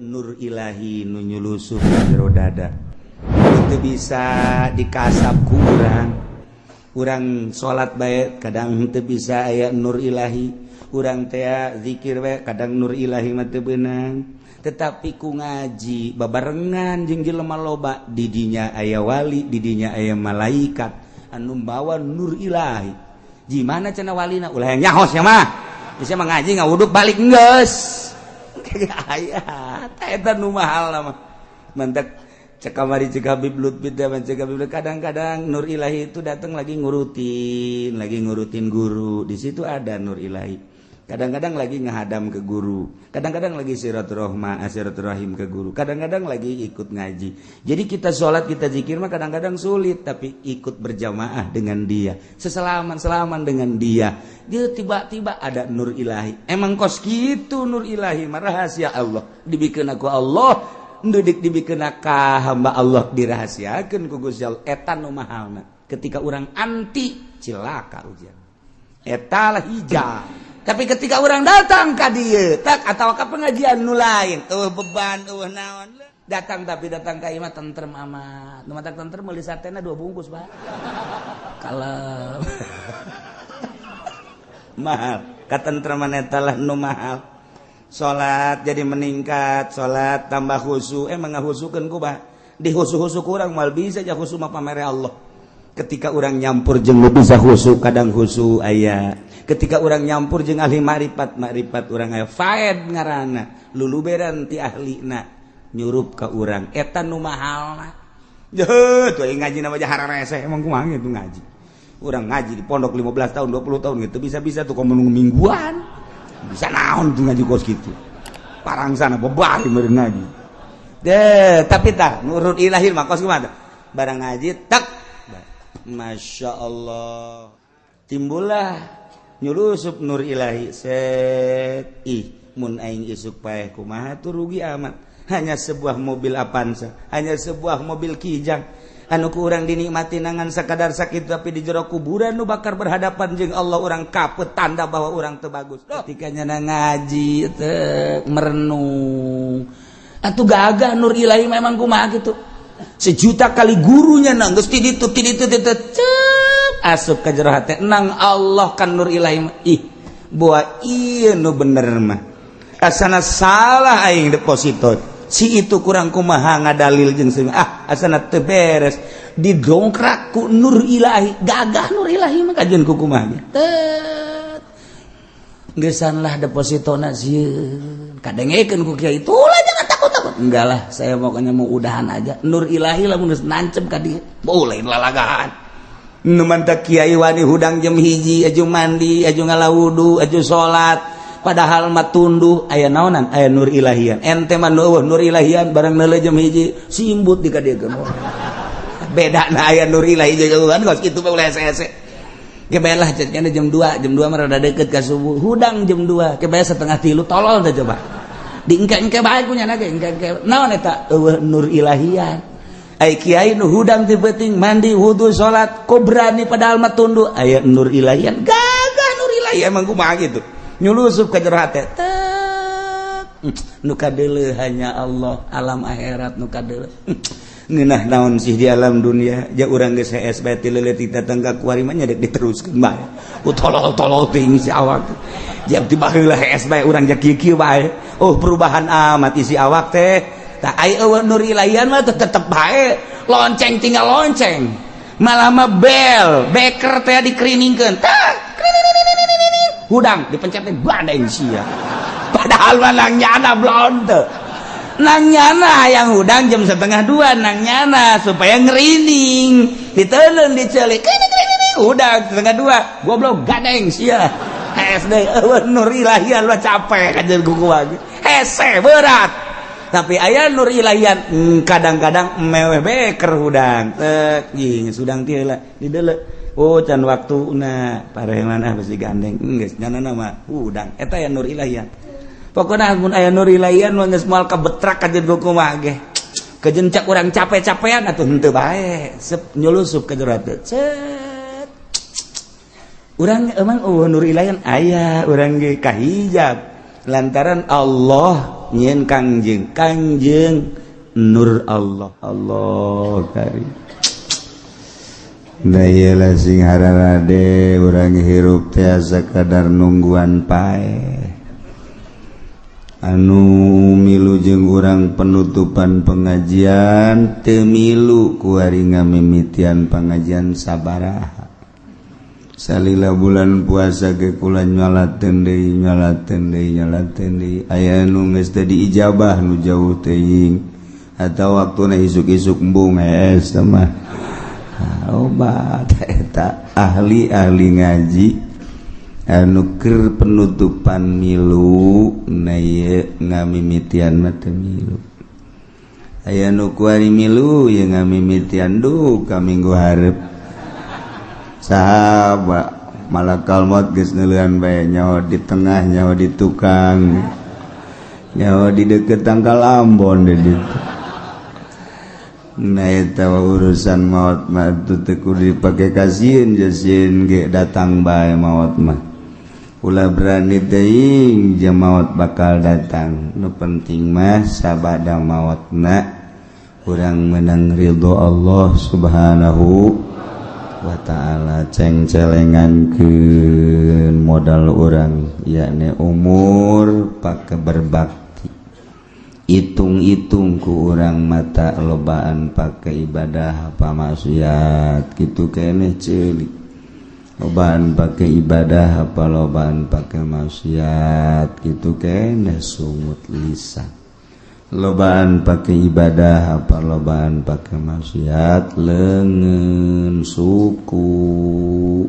Nur Ilahi nu nyulusup jero dada itu bisa dikasap kurang salat bae kadang teu bisa aya Nur Ilahi, urang teh zikir we kadang Nur Ilahi mah teu beunang, tetapi ku ngaji babarengan jeung jelema loba di dinya aya wali, di dinya aya malaikat anu bawa Nur Ilahi. Gimana cenah walina ulah yang nyahos nya mah bisa mengaji ngawuduk balik geus aya eta nu mahal mah mantek cek kamari cek Habib Lutfi teh cek Habib kadang-kadang Nur Ilahi itu datang lagi ngurutin guru, di situ ada Nur Ilahi. Kadang-kadang lagi ngehadam ke guru, kadang-kadang lagi silaturahim ke guru, kadang-kadang lagi ikut ngaji. Jadi kita sholat, kita zikir mah kadang-kadang sulit, tapi ikut berjamaah dengan dia, seselaman-selaman dengan dia. Dia tiba-tiba ada Nur Ilahi. Emang kos gitu Nur Ilahi, mah rahasia Allah. Dibikeun ku Allah, ndudik dibikeun ka hamba Allah dirahasiakeun ku Gusti Allah. Eta nu mahalna. Ketika orang anti cilaka ujian. Eta lah hijau. Tapi ketika orang datang ka dieu tak atawa ka pengajian nu lain, beban naon datang, tapi datang ka imah tentrem amat. Nu mata tentrem meuli satena 2 bungkus, Pak. Kalem. Mahal. Katentreman eta lah nu mahal. Salat jadi meningkat, salat tambah khusyuk. Emang ngahusukeun ku, Pak. Di khusyuk-khusyuk urang moal bisa ja khusyuk mah pamere Allah. Ketika orang nyampur jeung nu bisa khusyuk, kadang khusyuk aya. Ketika orang nyampur jeung ahli makrifat orang aya faed ngaranna, luluberan ti ahlina nyurup ka urang. Eta nu mahalna. Jeuh, tuh ngaji na mah hararese emang kumaha gitu ngaji. Urang ngaji di pondok 15 tahun, 20 tahun gitu bisa-bisa tuh komo mingguan. Bisa naon tuh ngaji kos gitu. Parangsana bebari meureun ngaji. Tapi tah nurut ilahi mah kos kumaha? Barang ngaji tak Masya Allah timbullah nyulusup Nur Ilahi set mun aing isuk paeh kumaha tuh rugi amat. Hanya sebuah mobil Avanza, hanya sebuah mobil Kijang anu ku urang dinikmati nangan sakadar sakit, tapi di jero kuburan nu bakar berhadapan jeung Allah urang kaput, tanda bahwa urang teu bagus. Ketika nyana ngaji teu merenung atuh gagah Nur Ilahi memang kumaha gitu. Sejuta kali gurunya nanggeus ti ditu asup ka jero hate nang Allah kan Nur Ilahi boa ieu nu bener mah asana salah aing deposito si itu kurang kumaha ngadalil jeung asana teu beres didongkrak ku Nur Ilahi, gagah Nur Ilahi mah kajeun ku kumaha gesan lah depositona sieun kadengekeun ku kiai tulah jangan takut enggak lah, saya pokoknya mau udahan aja. Nur Ilahi lah mun nancep ka dieu boleh lalagahan nu mantap kiai wani hudang jam hiji aju mandi aju ngalawudu aju salat padahal mah tunduh aya naonan aya Nur Ilahian ente mah Nur Ilahian barang neuleuh jam hiji simbut di ka dieu bedana aya Nur Ilahi jauhan kos kitu mah ulah hese-hese kebelah cenah jam 2 mah rada deukeut ka subuh hudang jam 2 kebelah setengah 3 tolol teh coba diengke-engke bae ku nyana ge engke naon eta Nur Ilahian ai kiai nu hudang ti beuting mandi wudu salat ko berani padahal mah tunduh aya Nur Ilahian gagah Nur Ilahi emang kumaha gitu nyulusup ka jero hate nu kadeuleuh hanya Allah alam akhirat nu kadeuleuh ngeunah naon sih di alam dunia ja urang geus hees bae ti leuleut datang ka kuari mah nya dek diteruskeun bae tolol-tolol teuing si awak jam ti baheula hees bae urang ja kieu-kieu bae perubahan amat isi awak teh tah ai eueuh Nur Ilahian mah tetep bae lonceng tinggal lonceng malah mah bel beker teh dikeriningkeun tah hudang dipencet teh bandeng sia padahal mah nang nyana blonte nang nyana hayang hudang jam 1:30 nang nyana supaya ngerining diteuleun diceulik hudang 1:30 goblok gadeng sia SD Nur Ilahian lo capek kajeun kuku lagi hese berat tapi aya Nur Ilahian kadang-kadang meweh beker hudang jeung sudang ti heula dideuleu can waktuna pareheman geus digandeng geus nyanana mah hudang eta aya Nur Ilahian. Pokona mun aya Nur Ilahian mah geus moal kabetrak kajeun kumaha ge kajeun cak urang capek-capean atuh henteu bae sep nyulusup ka jero teh cet urang emang Nur Ilahian aya urang ge kahijab lantaran Allah nyen kangjeng Nur Allah karim. Da ieu lah sing hararade urang hirup teh sakadar nungguan pae. Anu milu jeung urang penutupan pengajian teu milu ku ari ngamimitian pengajian sabaraha. Salila bulan puasa ge kula nyolateun deui aya nu geus teu diijabah nu jauh teuing atawa waktuna isuk-isuk embung es mah. Obat eta ahli ngaji anu keur penutupan milu na ieu ngamimitian mah teu milu. Aya nu kuari milu ye ngamimitian duh ka minggu hareup. Sahabat malakal maut geus neuleuhan bae nyawa di tengah nyawa di tukang nyawa di deukeut tangkal Ambon di ditu. Nah eta urusan maut mah teu kudu dipake kasieun jasieun ge datang bae maut mah. Ulah berani teuing jeung maut bakal datang. Nu penting mah sabada mautna urang meunang ridho Allah Subhanahu wa ta'ala cengcelengankeun modal urang yakni umur pake berbakti. Itung-itung ku urang mata lobaan pake ibadah apa maksiat kitu keneh ceulik. Lobaan pake ibadah apa lobaan pake maksiat kitu keneh sungut lisan. Lobaan pake ibadah apa lobaan pake maksiat leungeun suku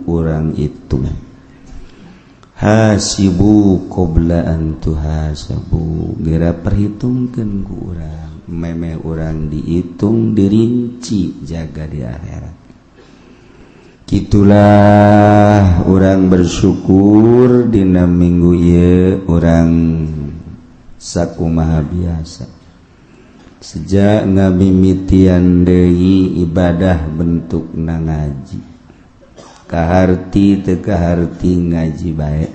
urang itu. Hasibu qabla an tuhasabu, geura perhitungkeun ku urang memeh urang dihitung dirinci jaga di akhirat. Kitulah urang bersyukur dina minggu ieu urang sakumaha biasa sejak ngamimitian deui ibadah bentukna ngaji kaharti teu kaharti ngaji bae.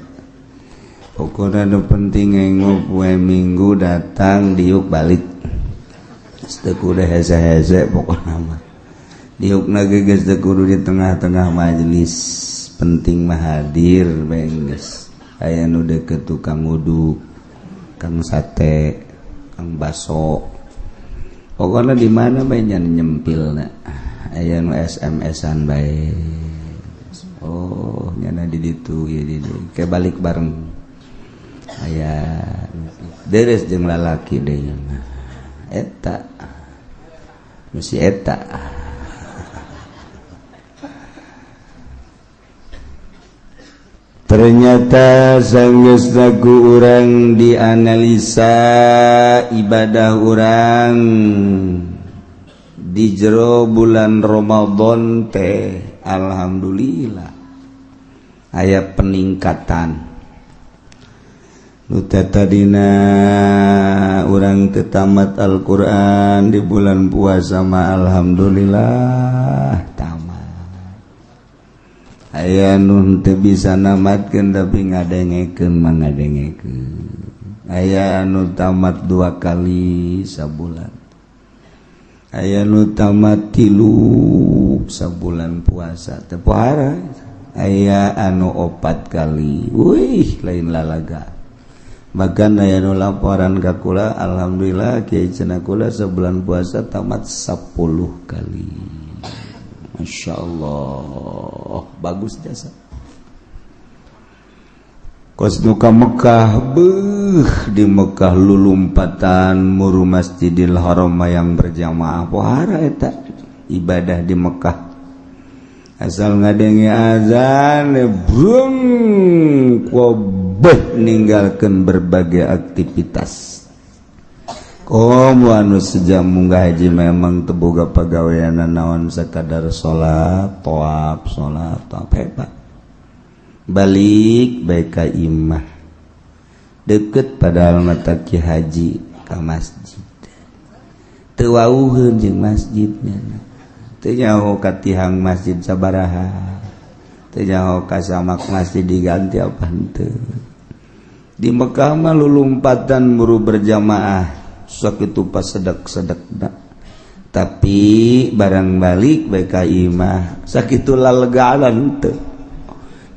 Pokona nu penting enggo poe minggu datang diuk balik teu kudu hese-hese pokona mah diukna ge geus teu kudu di tengah-tengah majelis penting mah hadir bae geus aya nu deukeut tukang uduk kang sate, kang baso, pokoknya di mana bae nyan nyempilna, aya nu SMS-an bae, oh nyana di ditu, ya di kayak balik bareng, aya deres jeung lalaki deh, eta, mesti eta. Ternyata sanggeusna ku urang dianalisa ibadah urang di jero bulan Ramadan teh alhamdulillah aya peningkatan. Nu tadina urang teu tamat Al-Qur'an di bulan puasa mah alhamdulillah tamat. Aya nu teu bisa namatkeun tapi ngadengekeun mah ngadengekeun. Aya anu tamat 2 kali sabulan. Aya nu tamat 3 sabulan puasa teu pohara. Aya anu 4 kali. Wih, lain lalaga. Bahkan aya nu laporan ka kula alhamdulillah kiai cenah kula sabulan puasa tamat 10 kali. Masya Allah, bagus jasa. Kos nuka Mekah, di Mekah lulumpatan muru Masjidil Haram yang berjamaah pohara eta ibadah di Mekah. Asal ngadenge azan, brung, kobeh ninggalkeun berbagai aktivitas. Komo anu sejam munggah haji memang teboga pagaweana naon sakadar salat, tawaf hebat. Balik bae ka imah. Deukeut padahal mata ki haji ka masjid. Teu wauheun jeung masjidnya. Teu nyaho ka tihang masjid sabaraha. Teu nyaho ka samak masjid diganti apa henteu. di Mekah mah lulumpatan buru berjamaah sok itu pas sedek-sedekna tapi barang balik bae ka imah sakitu lalegaan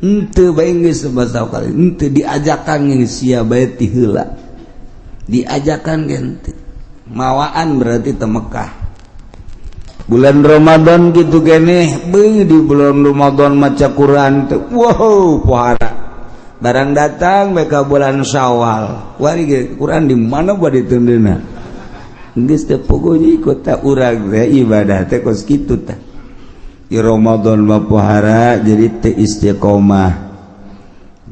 henteu bae geus sebasa kali henteu diajakan geus sia bae ti heula diajakan ge henteu mawaan berarti teh Mekah bulan Ramadan gitu keneh beung di bulan Ramadan maca Quran teh wow pohara barang datang mereka bulan Syawal wari ge Quran di mana bade teundeuna geus teh pokoknya ikut tak urang teh ibadah teh kos kitu teh di Ramadan mah pohara jadi teh istiqomah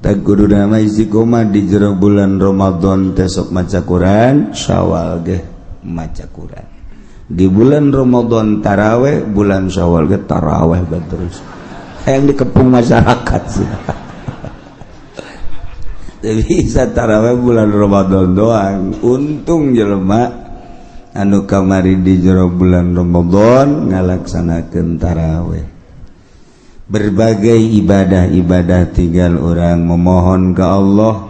tak kudu nama istiqomah di jero bulan Ramadan teh sok maca Quran Syawal ge maca Quran di bulan Ramadan taraweh bulan Syawal ge taraweh terus yang dikepung masyarakat sih bisa taraweh bulan Ramadan doang untung jelema anu kamari di jero bulan Ramadan ngalaksanakeun taraweh berbagai ibadah-ibadah tinggal orang memohon ke Allah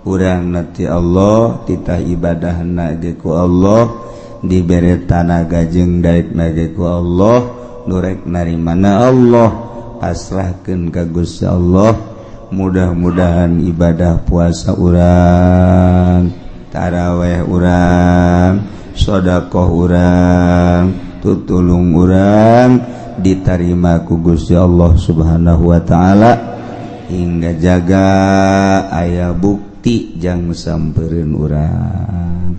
urang nati Allah titah ibadahna ge ku Allah dibere tanaga jeung daekna ge ku Allah nurek narimana Allah pasrahkeun ka Gusti Allah mudah-mudahan ibadah puasa urang taraweh urang sedekah urang tutulung urang diterima ku Gusti Allah Subhanahu wa taala hingga jaga aya bukti jang sampeureun urang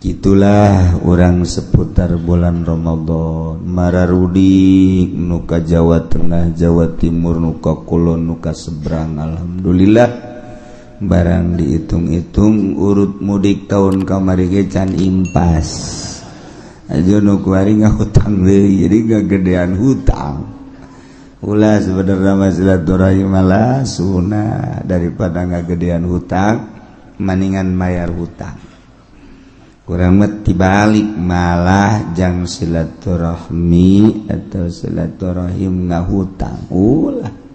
gitulah urang seputar bulan Ramadan mararudik nuka Jawa Tengah Jawa Timur nuka Kulon nuka seberang alhamdulillah barang dihitung-hitung urut mudik tahun kamari ge can impas aja nu kuari ngahutang deui jadi gagedean hutang ulah sebenarnya mah silaturahim malah sunah daripada ngagedean hutang maningan mayar hutang kurang mati balik malah jang silaturahmi atau silaturahim ngahutang ulah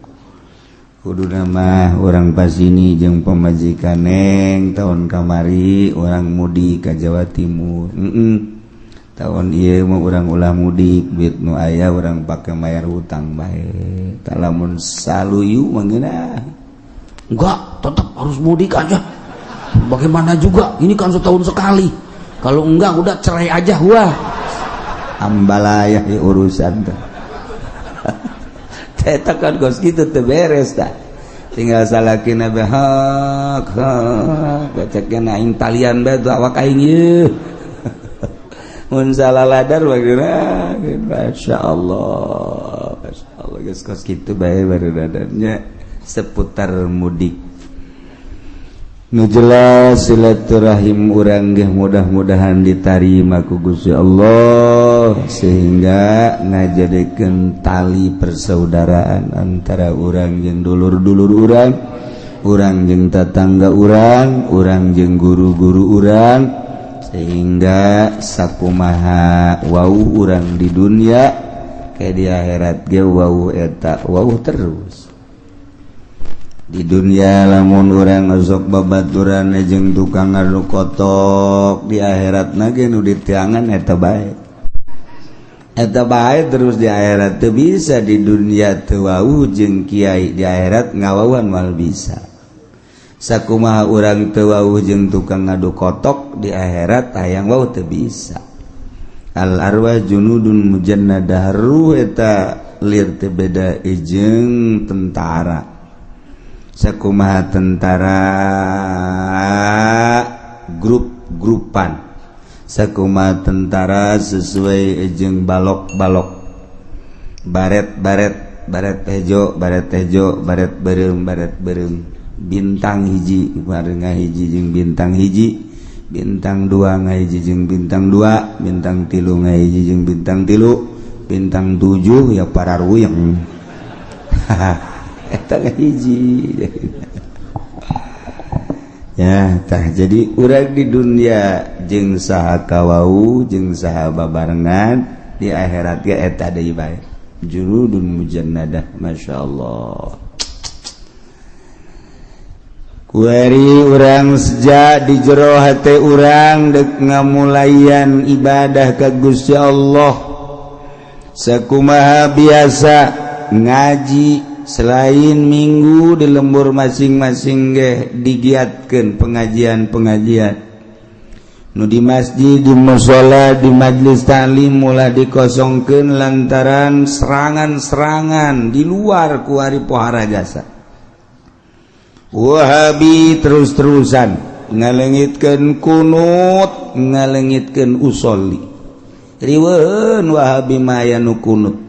kudu nama orang pas ini jeung pamajikan neng tahun kamari orang mudik ka Jawa Timur tahun ieu mah urang ulah mudik duit nu aya urang pake mayar hutang bae talamun saluyu mangeuna enggak tetap harus mudik aja bagaimana juga ini kan setahun sekali kalau enggak udah cerai aja wah ambalayah ya urusan teh eta kan kos kitu teu beres tah tinggal salakina bae hak bacakna aing talian bae tuh awak aing ieu mun salaladar bagina masyaallah geus kos kitu bae barudadannya seputar mudik nu jelas silaturahim urang ge mudah-mudahan diterima ku Gusti Allah sehingga ngajadikeun tali persaudaraan antara urang jeung dulur-dulur urang, urang jeung tetangga urang, urang jeung guru-guru urang sehingga sakumaha wau urang di dunia kayak di akhirat ge wau eta wau terus. Di dunia lamun urang ngosok babaturan jeung tukang anu kotok di akhiratna ge nu ditiangan eta bae terus di akhirat teu bisa di dunia teu wau jeung kiai di akhirat ngawauan mal bisa sakumaha urang teu wau jeung tukang ngadu kotok di akhirat hayang wau teu bisa al arwah junudun mujannadah ruh eta lir teu beda jeung tentara sakumaha tentara grup-grupan sakumaha tentara sesuai jeung balok-balok baret hejo baret beureum bintang hiji bareng hiji jeung bintang hiji bintang dua ngahiji jeung bintang dua bintang tilu ngahiji jeung bintang tilu bintang 7 ya pararuyeng eta hiji ya tah jadi urang di dunia jeung saha kawau jeung saha babarengan di akhirat ge eta deui bae junudun mujannadah masyaallah kuari urang sejak di jero hate urang dek ngamulayan ibadah ka Gusti Allah sakumaha biasa ngaji selain minggu di lembur masing-masing ge digiatkeun pengajian-pengajian nu di masjid, di mushola, di majlis ta'lim mulai dikosongkeun lantaran serangan-serangan di luar kuari pohara jasa. Wahabi terus-terusan ngalengitkeun kunut, ngalengitkeun usolli. Riweuheun Wahabi maya nu kunut.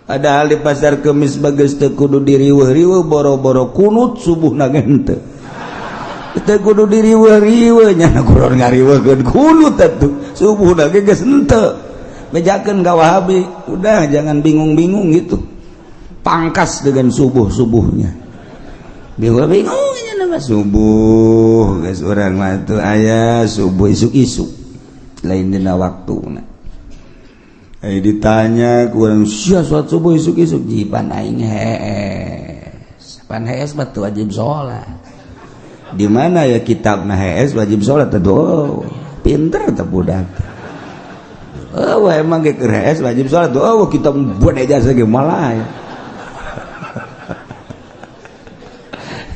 Padahal di pasar Kemis bageus teu kudu diriweuh-riweuh boro-boro kunut subuhna ge henteu. Kita kudu diriweuh-riweuh nya kudu ngariweuhkeun kunut atuh subuhna ge geus henteu bejakeun ka Wahabi udah jangan bingung-bingung gitu pangkas dengan subuh-subuhnya bingung-bingung nya nama subuh geus urang mah teu aya subuh isuk-isuk lain dina waktuna ditanya ku urang sia salat subuh isuk-isuk jipan aing hees pan hees mah teu wajib salat di mana ya kitab HS wajib sholat tuh pinter tuh budak emang ke HS wajib sholat tuh kitab buat ijazah gimana ya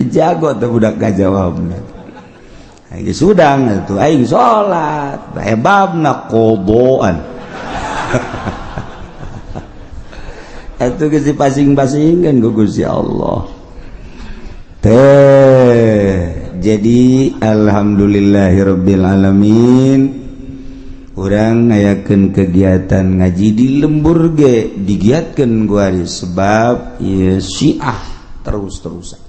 jago tuh budak gak jawab lagi sudang tuh aing sholat hebabna koboan itu kesi pasing-pasing kan Gusti Allah jadi alhamdulillahirabbil alamin urang ngayakeun kegiatan ngaji di lembur ge digiatkeun guari sebab ieu Syiah terus-terusan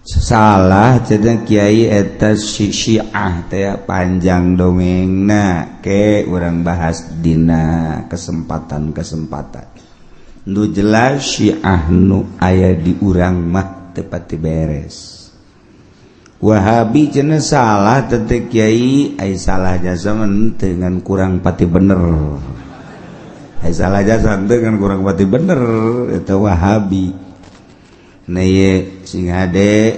salah cenah kiai eta Syiah teh panjang dongengna ke urang bahas dina kesempatan-kesempatan nu jelas Syiah nu aya di urang mah tepati beres Wahabi cenah salah tete kiai ai salah jasa dengan kurang pati bener ai salah jasa dengan kurang pati bener eta Wahabi na ye sing hade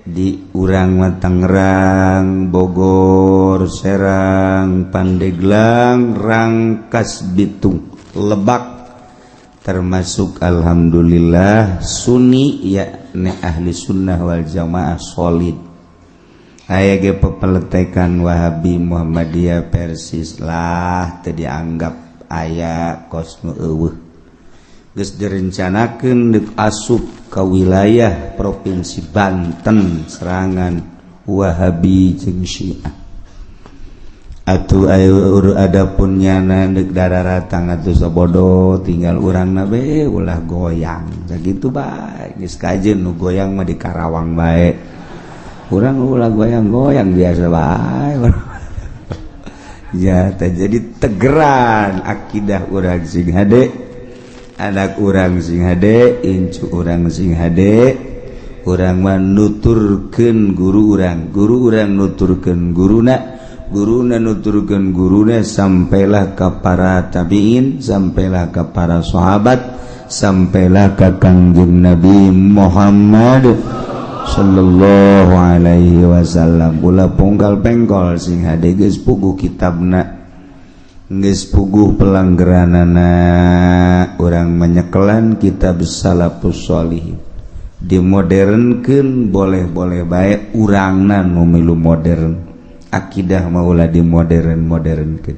di urang mah Tangerang Bogor Serang Pandeglang Rangkas Bitung Lebak termasuk alhamdulillah Sunni yakni ahli sunnah wal jamaah solid aya ge pepeletekan Wahabi Muhammadiyah Persis lah teu dianggap aya kos nu eueuh geus direncanakeun deuk asup ka wilayah provinsi Banten serangan Wahabi jeung Syiah atuh ayo adapun nyana deuk dararatang atuh sabodo tinggal urangna be ulah goyang sakitu bae geus kajeun nu goyang mah di Karawang bae urang ulah goyang-goyang biasa bae ya jadi tegeran akidah urang sing hade anak urang sing hade incu urang sing hade urang mah nuturkeun guru urang nuturkeun guruna nuturkeun guruna sampailah ka para tabiin sampailah ka para sahabat sampailah ka Kangjeng Nabi Muhammad sallallahu alaihi wasallam ulah pungkal pengkol sing hade geus puguh kitabna geus puguh pelanggeranana urang menyekelan kitab salafus sholihin dimodernkeun boleh-boleh bae urangna nu milu modern akidah mah ulah dimodern-modernkeun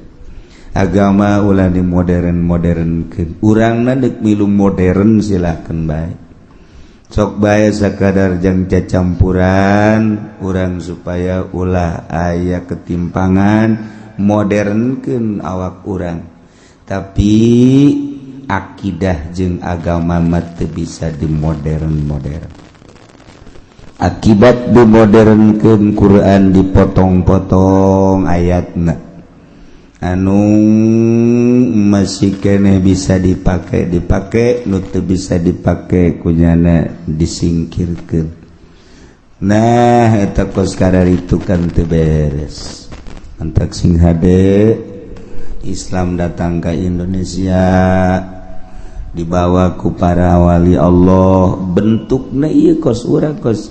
agama ulah dimodern-modernkeun urangna deuk milu modern silakan bae sok bae sakadar jang cacampuran urang supaya ulah aya ketimpangan modernkeun awak urang tapi akidah jeung agama mah teu bisa dimodern-modern akibat dimodernkeun Quran dipotong-potong ayatna anu masih keneh bisa dipake nu teu bisa dipake kunyana disingkirkeun nah eta kos kadar itu kan teu beres antak sing hade Islam datang ke Indonesia dibawaku para wali Allah bentukna ieu kos urang kos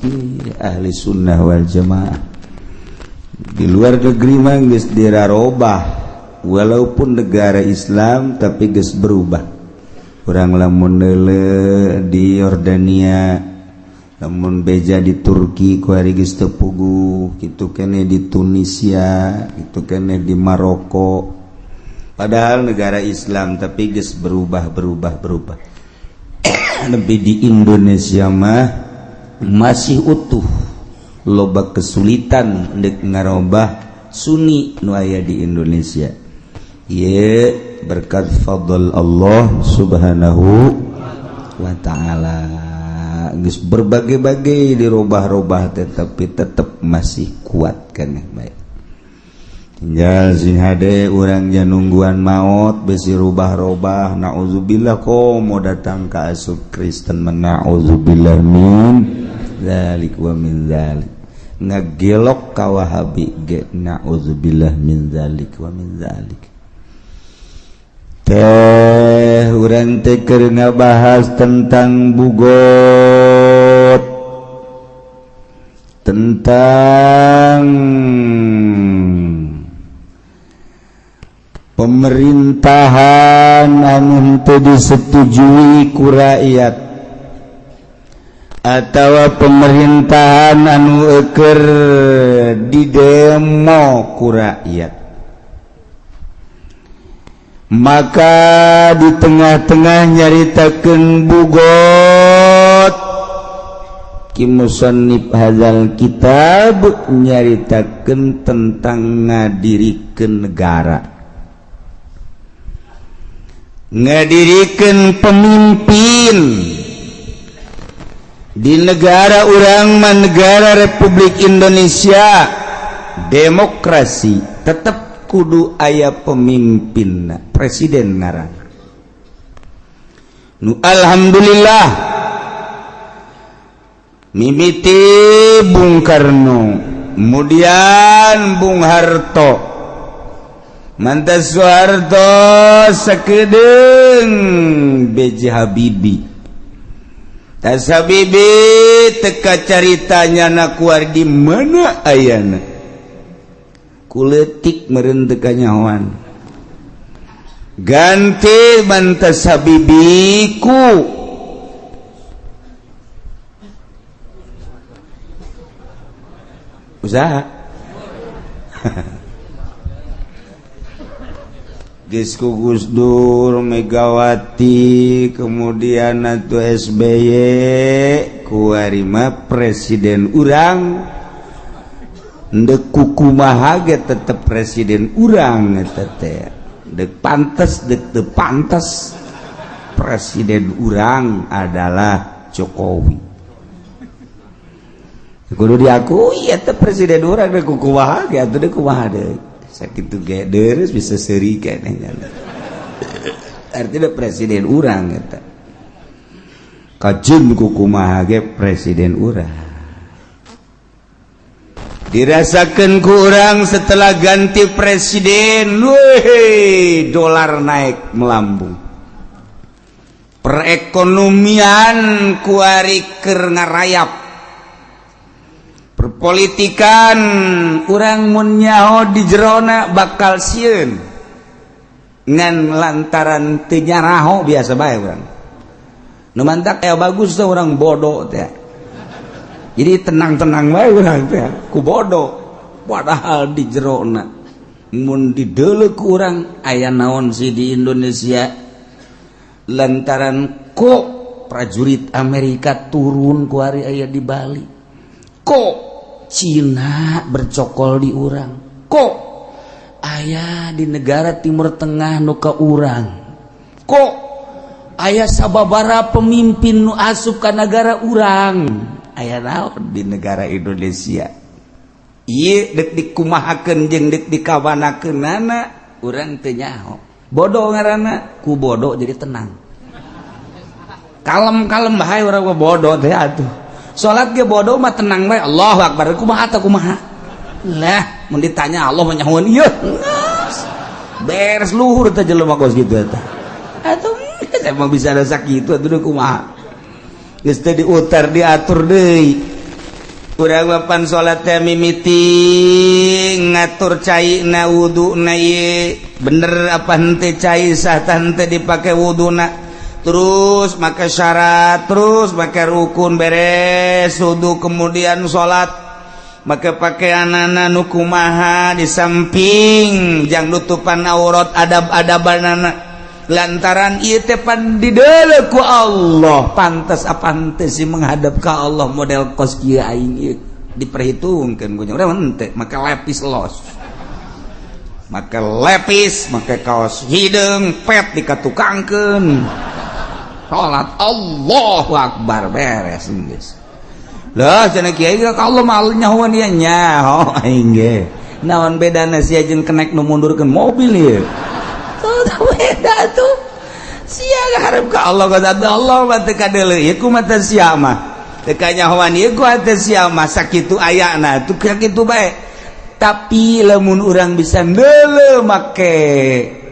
ahli sunnah wal jamaah di luar negeri mah geus dirarobah walaupun negara Islam tapi geus berubah urang lamun neuleuh di Yordania lamun beja di Turki ku ari geus teu puguh kitu keneh di Tunisia kitu keneh di Maroko padahal negara Islam tapi geus berubah tapi di Indonesia mah masih utuh loba kesulitan dek ngarobah Sunni nu aya di Indonesia ieu berkat fadl Allah subhanahu wa ta'ala geus berbagai-bagai dirobah-robah tetapi tetap masih kuat keneh bae tinggal sing hade urangnya nungguan maut besi rubah-robah naudzubillah komo datang ka asup Kristen menauzubillah min zalik wa min zalik ngagelok ka Wahabi ge naudzubillah min zalik wa min zalik teh urang teh keur ngabahas tentang bugot tentang pemerintahan anu teu disetujui ku rakyat atawa pemerintahan anu keur didemo ku rakyat maka di tengah-tengah nyaritakeun bugot ki musannif hadzal kitab nyaritakeun tentang ngadirikeun negara ngadirikeun pemimpin di negara urang mah negara Republik Indonesia demokrasi tetap kudu aya pemimpinna presiden ngaranna nu alhamdulillah mimiti Bung Karno kemudian Bung Harto mantas Soeharto sakedeung B.J. Habibie tas Habibie teka caritanya na kuar di mana ayana kuletik meureun teu kanyahoan ganti mantas Habibie ku usaha geus ku Gus Dur Megawati kemudian atuh SBY ku ari mah presiden urang ndek kukumaha ge tetep presiden urang eta teh dek pantes dek teu pantes presiden urang adalah Jokowi kudu diakui eta presiden urang dek kukumaha ge atuh dek kumaha deui sakitu ge deres bisa seuri keneh artinya presiden urang eta kajeun kukumaha ge presiden urang dirasakan kurang setelah ganti presiden weh dolar naik melambung perekonomian kuari keur ngarayap perpolitikan urang mun nyaho di jerona bakal sieun ngan lantaran teu nyaraho biasa bae urang nu mantak aya bagus teh urang bodoh teh jadi tenang-tenang wae urang teh ku bodoh padahal di jerona mun dideuleuh ku urang aya naon sih di Indonesia lantaran kok prajurit Amerika turun ku ari aya di Bali kok Cina bercokol di urang kok aya di negara Timur Tengah nu ka urang kok aya sababara pemimpin nu asup ka negara urang aya naon di negara Indonesia ieu dek dikumahakeun jeung dek dikawanakeunana urang teu nyaho bodoh ngaranna ku bodoh jadi tenang kalem-kalem bae urang mah bodoh teh atuh salat ge bodoh mah tenang bae Allahu Akbar kumaha teh kumaha lah mun ditanya Allah mah nyahoeun ieu beres luhur teh jelema kos kitu eta atuh emang bisa ada sakit itu kumaha geus teu diutar diatur deui urang mapan salat teh mimiti ngatur caina wuduna ieu bener apa henteu cai sah henteu dipake wuduna terus make syarat terus make rukun beres wudu kemudian salat make pakaianana nu kumaha di samping jang nutupan aurat adab-adabanana lantaran ieu teh pan dideuleu ku Allah pantes apa henteu sih menghadap ka Allah model kos kieu aing ieu diperhitungkeun ku nya urang henteu make lepis los make lepis make kaos hideung pet dikatukangkeun salat Allahu Akbar beres geus lah cenah kiai ka Allah mah nyahoan ieu nyaho aing ge naon bedana sia jeung kenek nu mundurkeun mobil ieu beda tuh sia harap ka Allah kata Allah mah teu kadeuleu ieu kumaha teh sia mah teu kanyahoan ieu ku teh sia mah sakitu ayana tuh kitu bae tapi lamun urang bisa deuleu make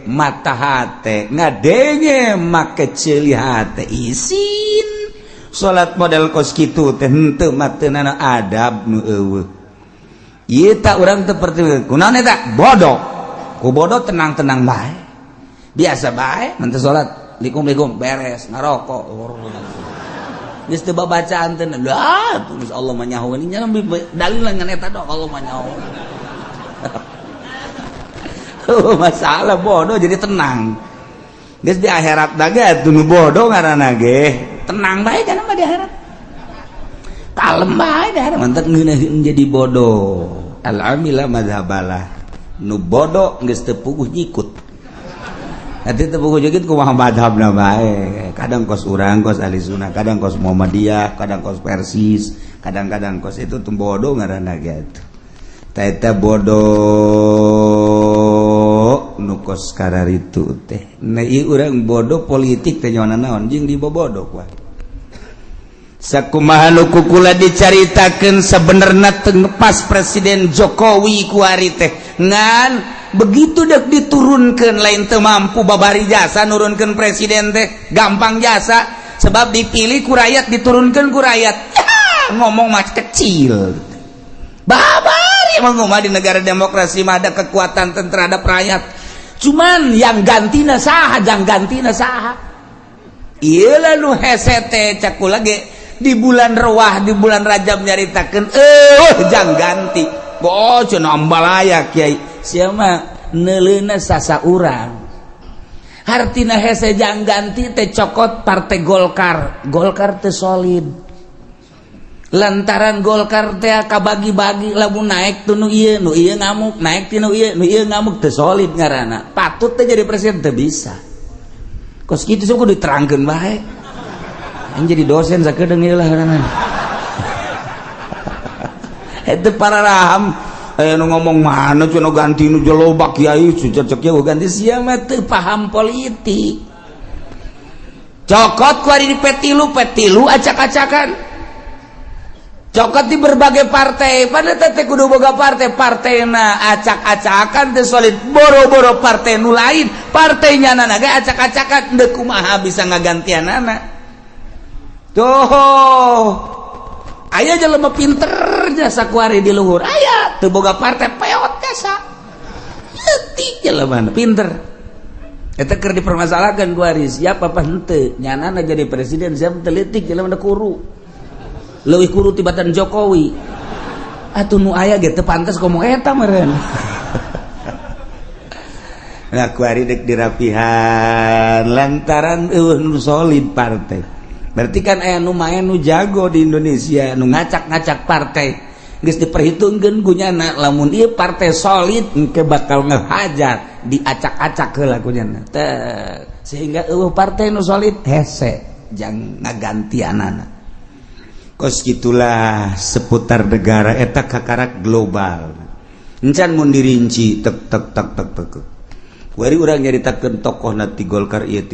mata hate ngadenge make ceuli hate isin salat model kos kitu teh henteu mah teu nana adab nu eueuh ieu tak urang teu perti kunaon eta bodoh ku bodoh tenang-tenang bae biasa bae menteu salat likum-likum beres ngarokok geus teu babacaan teh lah tulis Allah mah nyaho ini nya dalil ngan eta dok Allah mah nyaho masalah bodoh jadi tenang geus di akhirat daga atuh nu bodoh ngaranna ge tenang bae kana mah di akhirat kalem bae di akhirat mantep ngeunaheun jadi bodoh al-amila madzhabalah nu bodoh geus teu puguh nyikut nanti tepuku jegit kumaha madhabna bae kadang kos urang kos ahli sunnah kadang kos Muhammadiyah kadang kos Persis kadang-kadang kos itu tuh bodoh ngaranna gitu ta eta bodoh nu kos kararitu teh nah ieu urang bodoh politik teh nyawana naon jeung dibobodoh wae sakumaha nu kukula dicaritakeun sabenerna teu pas Presiden Jokowi ku ari teh ngan begitu dek diturunkan lain teu mampu babari jasa nurunkan presiden teh gampang jasa sebab dipilih ku rakyat diturunkan ku rakyat ya, ngomong mah kecil babari mah di negara demokrasi mah ada kekuatan terhadap rakyat cuman yang gantina saha jang gantina saha ieu lalu hese teh cakula ge di bulan Rewah di bulan Rajab nyaritakeun jang ganti oh cenah ambalaya kiai siapa neuleuna sasa urang hartina hese jang ganti teh cokot partai Golkar teh solid lantaran Golkar teh kabagi-bagi lamun naik tuh nu ieu ngamuk naik ti nu ieu ngamuk teh solid ngaranna patut teh jadi presiden teh bisa kos kitu sok diterangkeun bae aing jadi dosen sakedeung ieu lah ngaranna eta para raham aya nu ngomong mana cenah ganti nu jelobak kiai cecek kieu ganti sia mah teu paham politik cokot ku ari di petilu acak-acakan cokot di berbagai partai pada teh kudu boga partai-partaina acak-acakan teh solid boro-boro partai nu lain partainya nana ge acak-acakan teu kumaha bisa ngagantianana tuh aya jelema pinter jasa kuari di luhur aya teu boga partai peot jasa leutik jelema pinter eta keur dipermasalahkeun kuari siapa apa henteu nyanana jadi presiden siapa teu leutik jelema kuru leuwih kuru tibatan Jokowi atuh nu aya ge teu pantes ngomong eta meureun nah kuari dek dirapihan lantaran eueuh nu solid partai berarti kan aya nu main nu jago di Indonesia nu ngacak-ngacak partai geus diperhitungkeun kunyana lamun ieu partai solid engke bakal ngehajar diacak-acak heula kunyana teh sehingga eueuh partai nu solid hese jang ngagantianana kos gitulah seputar negara eta kakarak global encan mun dirinci tek wari urang nyaritakeun tokohna ti Golkar ieu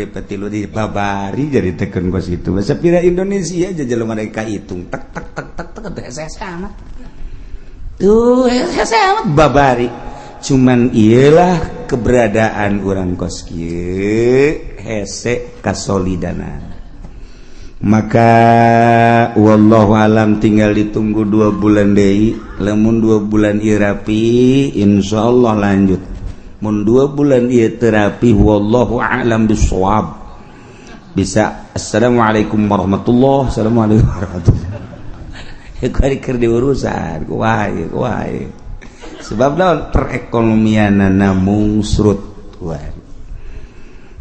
petilu di babari nyaritakeun kos kitu basa pira Indonesia aja jelema mereka hitung tek hese amat tuh hese amat babari cuman iyalah keberadaan orang kos kieu hese kasolidanan. Maka wallahu alam tinggal ditunggu 2 bulan deui. Lamun 2 bulan ieu rapi insyaallah lanjut. Mun 2 bulan ieu teu rapi wallahu alam bissawab. Bisa assalamualaikum warahmatullahi assalamualaikum warahmatullahi. Kari keur diurusan kuwae. Sebab naon perekonomianna mungsrut kuwae.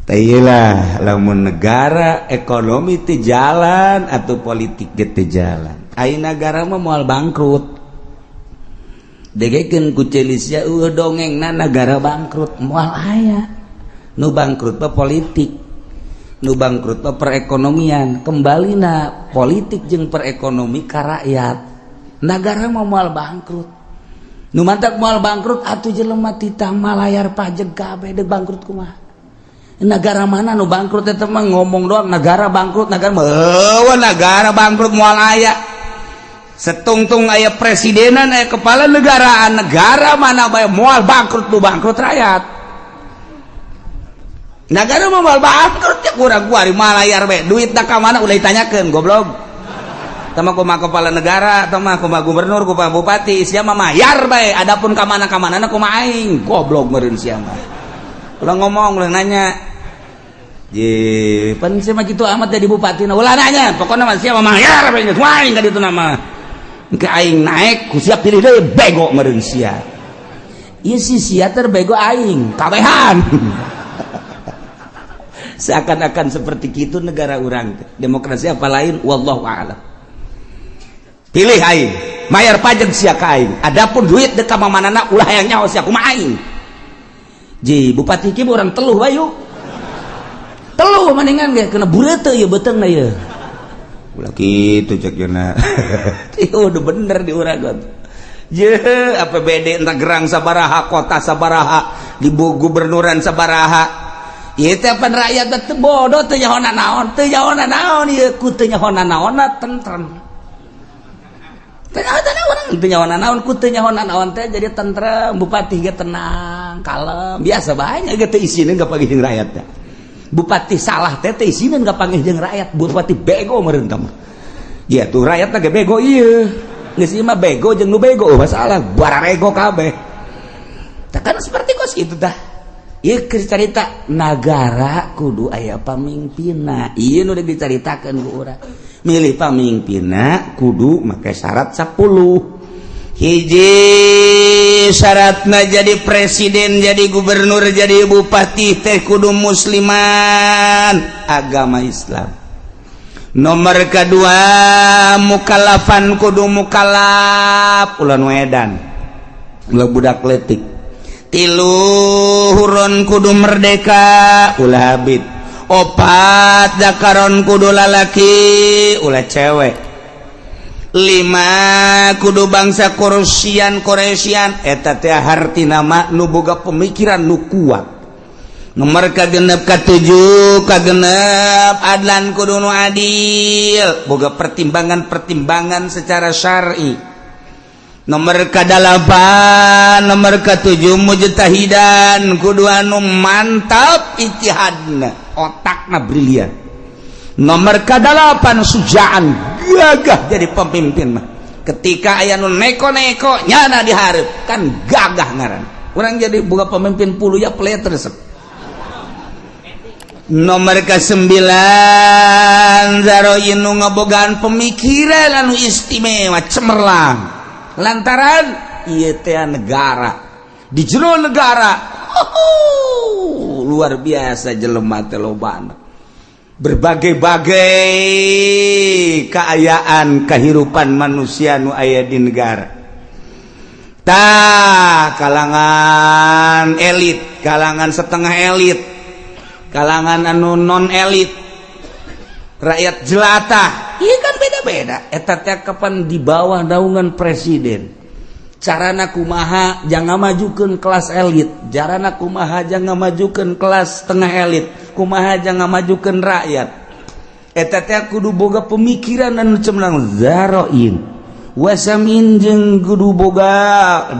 Tailah lamun negara ekonomi teu jalan atau politik ge teu jalan. Ai negara mah moal bangkrut. Degekeun ku Celisia dongengna negara bangkrut moal aya. Nu bangkrut mah politik. Nu bangkrut mah perekonomian. Kambalina politik jeung perekonomi ka rakyat. Negara mah moal bangkrut. Nu mantap moal bangkrut atuh jelema titah malayar pajeg kabeh deuk bangkrut kumaha. Negara mana nu bangkrut eta mah ngomong doang negara bangkrut negara bangkrut moal aya setungtung aya presidenan aya kepala negaraan negara mana bae moal bangkrut nu bangkrut rakyat negara mah moal bangkrut ya kurang kuari malayar bae duit da ka mana ulah ditanyakeun goblok tama kumaha kepala negara tama kumaha gubernur kumaha bupati sia mah mayar bae adapun ka mana-kamanana kumaha aing goblok meureun sia mah ulah ngomong ulah nanya je pan sia mah kitu amat jadi bupati na ulah nanya pokona mah sia mah mayar bae geus wae ka ditu nama engke aing naik ku siap pilih deui bego meureun sia ieu si sia teh bego aing kabehan seakan-akan seperti kitu negara urang teh demokrasi apa lain wallahu a'lam pilih aing mayar pajak sia ka aing adapun duit deuk ka mamanana ulah hayang nyaho sia kumaha aing ji bupati kieu urang teluh bae yuk teluh mendingan ge kena bureuteu ieu beutengna ieu ulah kitu cek yeuna ieu udah bener di urang je APBD entah gerang sabaraha kota sabaraha di gubernuran sabaraha ieu teh pan rakyat teh bodoh teu nyaona naon ieu ku teu nyaona naonna tentrem teu nyaona naon ku teu nyaona naon teh jadi tentrem bupati ge tenang kalem biasa bae nya ge teu isine gak panggih jeung rakyat teh bupati salah teh teh isine gak panggih jeung rakyat bupati bego meureun mah ya tuh rakyat ge bego ieu geus ieu mah bego jeung nu bego masalah bararego kabeh tah kan seperti kos kitu tah ieu cerita nagara kudu aya pamimpinna ieu nu dicaritakeun ku urang milih pamimpinna kudu make syarat 10 hiji syaratna jadi presiden jadi gubernur jadi bupati teh kudu musliman agama Islam nomor kedua mukallafan kudu mukallaf ulah edan ulah budak leutik tilu huron kudu merdeka ulah abid opat zakaron kudu lalaki ulah cewek 5 kudu bangsa Koresian eta teh hartina mah nu boga pemikiran nu kuat nomor kagenep ka-7 kagenep adlan kudu nu adil boga pertimbangan secara syar'i nomor ka-8 nomor ka-7 mujtahidan kudu anu mantap ijtihadna otakna brilian nomor ka-8 sujaan gagah jadi pemimpin mah ketika aya nu neko-neko nyana dihareup kan gagah ngaran urang jadi boga pemimpin puluh ya play resep nomor ka-9 zaroin nu ngabogaan pemikiran anu istimewa cemerlang lantaran ieu teh negara di jero negara luar biasa jelema teh lobana berbagai-bagai keayaan kehidupan manusia nu aya di negara tah kalangan elit kalangan setengah elit kalangan anu non elit rakyat jelata ieu kan beda-beda eta teh kapan di bawah naungan presiden carana kumaha jangan majukeun kelas elit carana kumaha jangan majukeun kelas tengah elit kumaha jangan majukeun rakyat eta teh kudu boga pemikiran anu cemerlang zaroin wasamin jeung kudu boga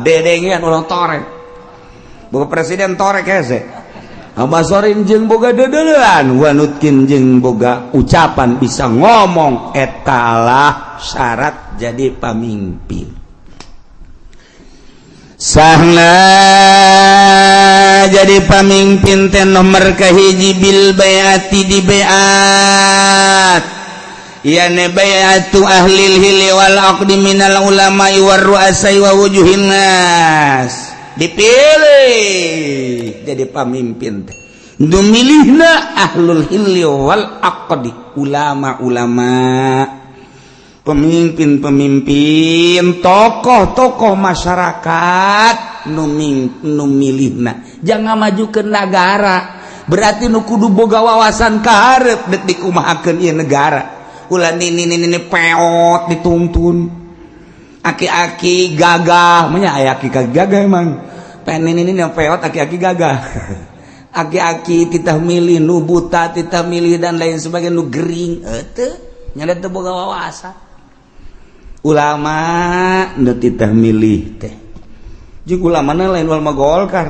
dedengean ulah torek boga presiden torek hese Abasorin jeung boga dedelan wanutkin jeung boga ucapan bisa ngomong etalah syarat jadi pamimpin sahna jadi pamimpin teh nomor kahiji bil bayati di bayat yani bayatu ahlil hilli wal aqdi minal ulama'i war ru'asai wa wujuhin nas dipilih jadi pemimpin teh dumilihna ahlul hilli wal aqdi ulama-ulama pemimpin-pemimpin tokoh-tokoh masyarakat nu milihna jangan maju ke negara berarti nu kudu boga wawasan kaharep dek dikumahakeun ieu negara ulah ini peot dituntun aki-aki gagah nya aya aki gagah emang pen ini peot aki-aki gagah aki-aki titah milih nu buta titah milih dan lain sebagainya nu gering teu nya teu boga wawasan ulama nu titah milih teh jeung ulamana lain ulama Golkar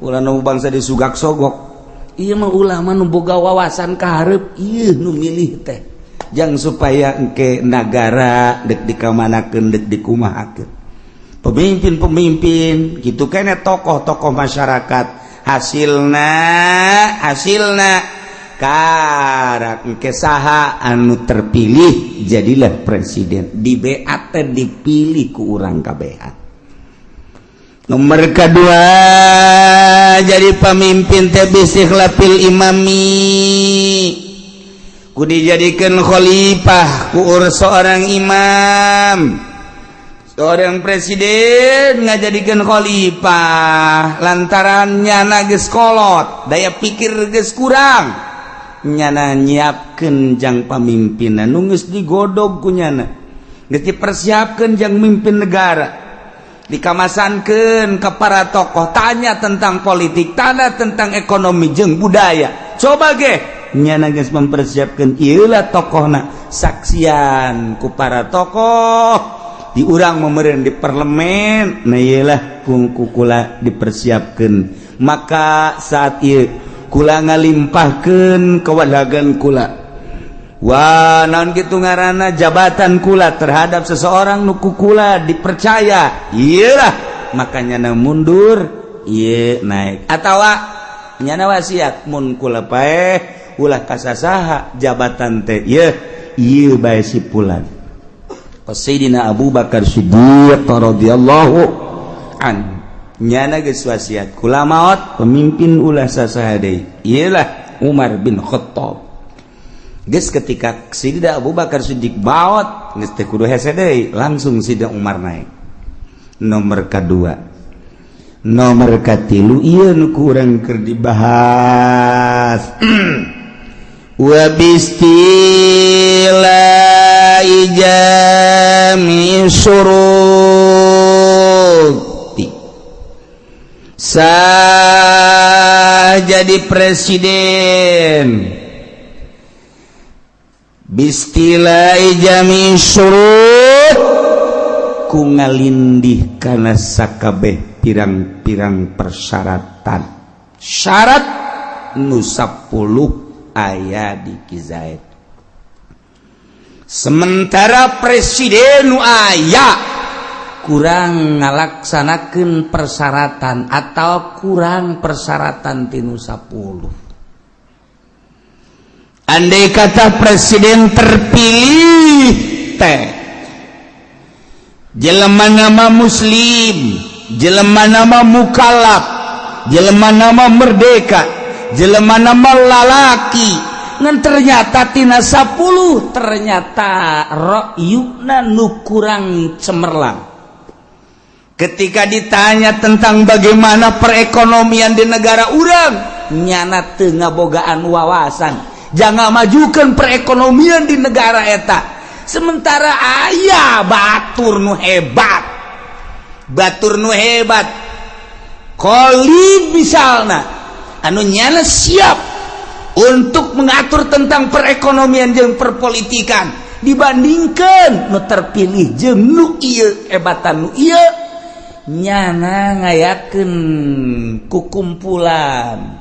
ulama bangsa disugak sogok ieu mah ulama nu boga wawasan kaharep ieu nu milih teh jang supaya engke nagara dek dikamanakeun dek dikumahakeun pemimpin-pemimpin kitu keneh tokoh-tokoh masyarakat hasilna karak engke saha anu terpilih jadilah presiden di BAT dipilih ku urang kabehan nomor kedua jadi pemimpin teh bistikhlafil imami ku dijadikan khalifah ku seorang imam seorang presiden ngajadikeun khalifah lantaran nyana geus kolot daya pikir geus kurang nyana nyiapkeun jang pamimpinna nu geus digodog ku nyana geus dipersiapkeun jang mimpin negara dikamasankeun ka para tokoh tanya tentang politik tanya tentang ekonomi jeung budaya coba ge nyana geus mempersiapkeun ieu lah tokohna saksian ku para tokoh di urang meumeureun di parlemen nah ieu lah kula dipersiapkeun maka saat ieu kula ngalimpahkeun kewadagan kula wah naon kitu ngaranna jabatan kula terhadap seseorang nu ku kula dipercaya ieu lah makanya na mundur ieu naik atawa nyana wasiat mun kula paeh ulah kasasaha jabatan teh ieu bae sipulan Sayyidina Abu Bakar Siddiq radhiyallahu an nyana geus wasiat kula maot pemimpin ulah sasaha deui ialah Umar bin Khattab geus ketika Sayyidina Abu Bakar Siddiq maot geus teh kudu hese deui langsung Sayyidina Umar naik nomor kedua nomor katilu ieu nu kurang keur dibahas wa bistila'i jami syuruti sah jadi presiden bistila'i jami syurut ku ngalindih kana sakabeh pirang-pirang persyaratan syarat nu 10 aya di Kizaid sementara presiden nu aya kurang ngalaksanakeun persyaratan atau kurang persyaratan tinu 10 andai kata presiden terpilih teh jelema nama muslim jelema nama mukallaf jelema nama merdeka jelema nama lalaki ngan ternyata tina 10 ternyata ra'yuna nu kurang cemerlang ketika ditanya tentang bagaimana perekonomian di negara urang nyana teu ngabogaan wawasan jangan majukan perekonomian di negara eta sementara aya batur nu hebat khalid misalna anu nyana siap untuk mengatur tentang perekonomian jeung perpolitikan dibandingkan nu terpilih jeung nu ieu hebatan nu ieu nyana ngayakeun kukumpulan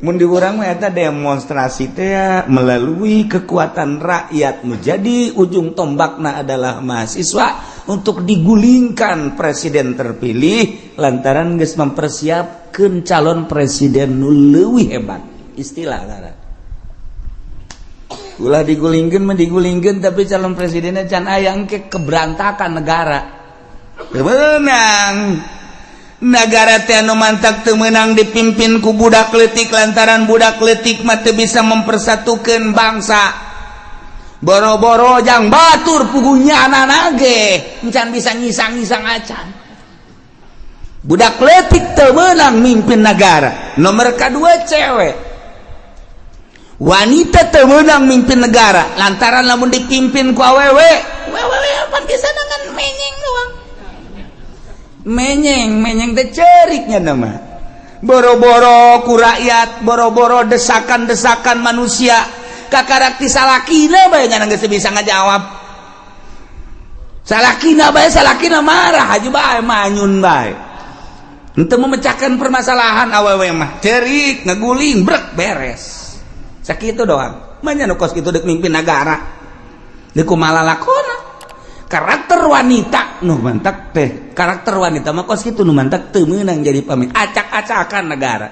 mun di urang mah eta demonstrasi teh melalui kekuatan rakyat menjadi ujung tombakna adalah mahasiswa untuk digulingkan presiden terpilih lantaran geus mempersiapkeun calon presiden nu leuwih hebat istilah ngaran ulah digulingkeun mah digulingkeun tapi calon presidennya can aya engke keberantakan negara menang negara teh anu mantak teu meunang dipimpin ku budak leutik lantaran budak leutik mah teu bisa mempersatukeun bangsa boro-boro jang batur pugunyana ge encan bisa ngisang-ngisang acan budak leutik teu meunang mimpin negara nomor kadua cewek wanita teu meunang mimpin negara lantaran lamun dipimpin ku awewe pan bisa dengan menyeng doang menyeng teh ceriknya nama boro-boro ku rakyat boro-boro desakan-desakan manusia kakarakti salakina bae nya geus bisa ngajawab salakina marah aja bae manyun bae henteu memecahkan permasalahan awewe mah cerik ngaguling brek beres sakitu doang mah nya nu kos kitu deuk mimpin negara deuk kumaha lakona karakter wanita nu mantak teh karakter wanita mah kos kitu nu mantak teu meunang jadi pamimpin acak-acakan negara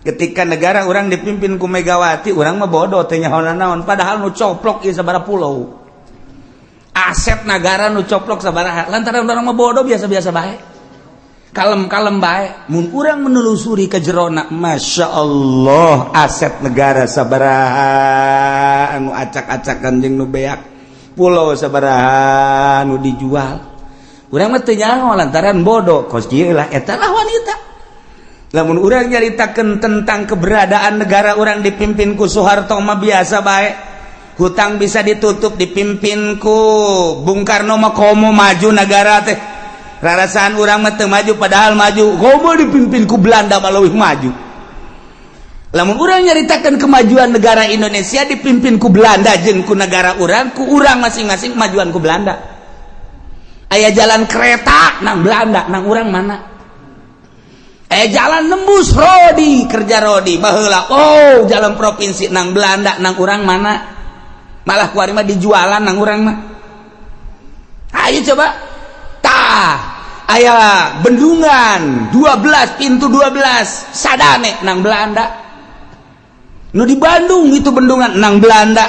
ketika negara orang dipimpin ku Megawati orang mah bodoh teh nyaho naon padahal nu coplok ieu sabaraha pulau aset negara nu coplok sabaraha lantaran urang mah bodoh biasa-biasa bae kalem-kalem bae mun urang menelusuri ka jerona masyaallah aset negara sabaraha anu acak-acakan jeung nu beak pulau sabaraha nu dijual urang mah teu nyaho lantaran bodoh kos kieu lah eta lah wanita lamun urang nyaritakeun tentang keberadaan negara urang dipimpin ku Soeharto mah biasa bae hutang bisa ditutup dipimpin ku Bung Karno mah komo maju negara teh rarasaan urang mah teu maju padahal maju komo dipimpin ku Belanda mah leuwih maju lamun urang nyaritakeun kemajuan negara Indonesia dipimpin ku Belanda jeung ku negara urang ku urang masing-masing kemajuan ku Belanda aya jalan kereta nang Belanda nang urang mana aya jalan nembus rodi kerja rodi baheula oh jalan provinsi nang Belanda nang urang mana malah kuari mah dijualan nang urang mah ayo coba tah aya bendungan 12 pintu 12 sadane nang Belanda nu di Bandung itu bendungan nang Belanda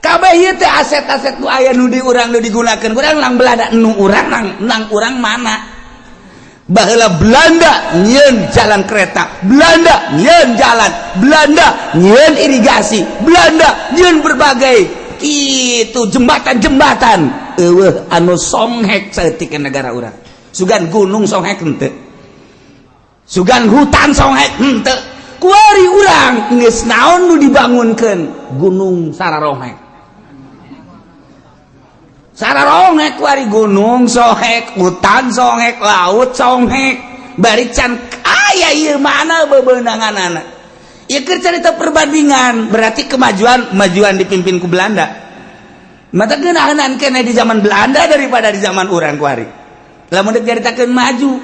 kabeh ieu teh aset-aset nu aya nu di urang nu digunakeun urang nang Belanda nu urang nang urang mana baheula Belanda nyieun jalan kereta Belanda nyieun jalan Belanda nyieun irigasi Belanda nyieun berbagai kitu jembatan-jembatan eueuh anu songhek saeutik negara urang sugan gunung songhek henteu sugan hutan songhek henteu kuari urang geus naon nu dibangunkeun gunung Sararohek kuari gunung sohek hutan sohek laut sohek bari can aya ieu mana bebeunanganana ieu keur carita perbandingan berarti kemajuan dipimpin ku Belanda mata geunaheun keneh di zaman Belanda daripada di zaman urang kuari lamun deuk caritakeun maju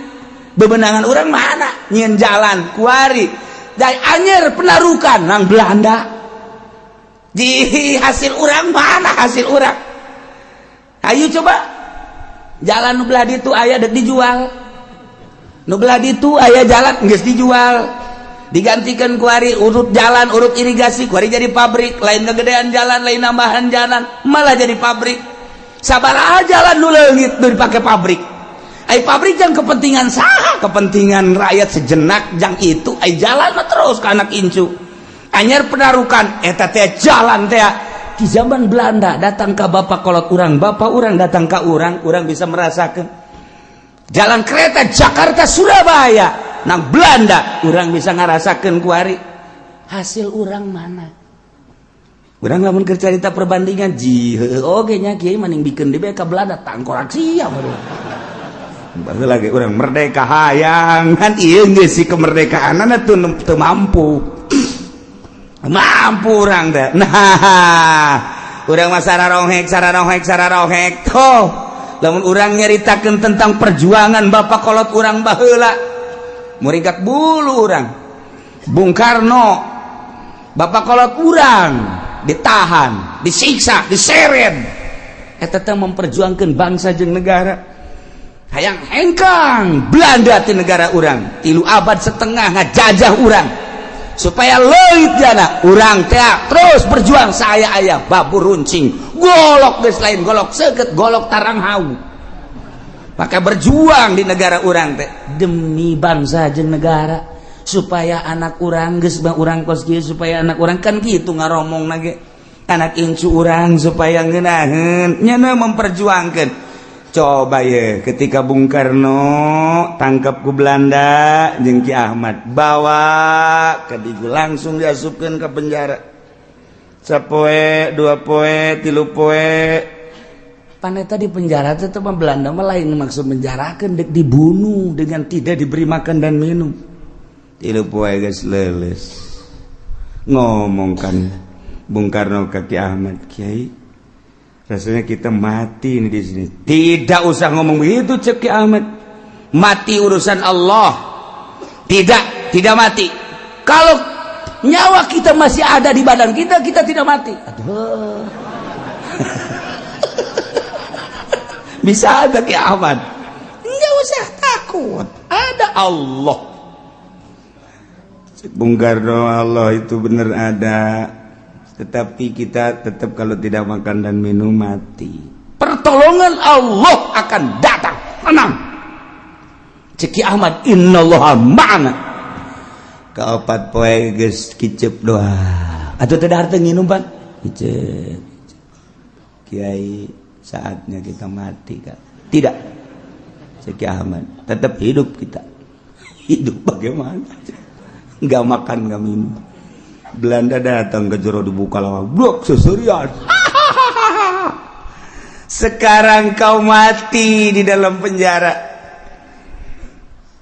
bebeunangan urang mana nyieun jalan kuari dari anyer penarukan nang Belanda di hasil urang mana hasil urang ayo coba jalan nu belah ditu aya dek dijual nu belah ditu aya jalan geus dijual digantikan kuari urut jalan urut irigasi kuari jadi pabrik lain kegedean jalan lain nambahan jalan malah jadi pabrik sabaraha jalan nu leungit nu dipake pabrik ai pabrik jang kepentingan saha kepentingan rakyat sejenak jang itu ai jalan mah terus ka anak incu anyar penarukan eta teh jalan teh di zaman Belanda datang ke bapak kolot urang bapak urang datang ke urang bisa merasakan jalan kereta Jakarta Surabaya nang Belanda urang bisa ngarasakeun kuari hasil urang mana urang lamun keur carita perbandingan oge nya kieu maning bikeun di ka Belanda tangkorak sia baru lagi orang merdeka hayang kan iya geus si kemerdekaanana teu mampu orang dah nah urang mah sararohek toh lamun urang nyaritakeun tentang perjuangan Bapak Kolot urang baheula muringkat bulu urang Bung Karno Bapak Kolot urang ditahan disiksa diseret eta teh memperjuangkeun bangsa jeung negara hayang hengkang Belanda ti negara urang 3 abad setengah ngajajah urang supaya leuit jana urang teh terus berjuang saya aya babur runcing golok geus lain golok seukeut golok tarang hau maka berjuang di negara urang teh demi bangsa jeung negara supaya anak urang geus urang kos kieu supaya anak urang kan kitu ngaromongna ge anak incu urang supaya ngeunaheun nyana memperjuangkeun coba ye ketika Bung Karno tangkap ku Belanda jeung Ki Ahmad bawa ke digu langsung diasupkeun ke penjara sapoe 2 poe 3 poe paneta di penjara teh mah Belanda mah lain maksud menjarakeun dek dibunuh dengan tidak diberi makan dan minum 3 poe geus leuleus ngomongkan Bung Karno ke Ki Ahmad Kiai rasanya kita mati ini di sini. Tidak usah ngomong begitu cek Ki Ahmad. Mati urusan Allah. Tidak mati. Kalau nyawa kita masih ada di badan kita, kita tidak mati. Aduh. Bisa ada Ki Ahmad. Enggak usah takut. Ada Allah. Cek Bung Karno Allah itu benar ada. Tetapi kita tetap kalau tidak makan dan minum mati. Pertolongan Allah akan datang. Tenang. Ceki Ahmad innallaha ma'ana. Kaopat poe geus kicep doa. Atuh teu dahar teu nginum pan? Kicep. Kiai saatnya kita mati kan. Tidak. Ceki Ahmad, tetap hidup kita. Hidup bagaimana? Enggak makan, enggak minum. Belanda datang ke jero dibuka lawang blok seserian. Sekarang kau mati di dalam penjara.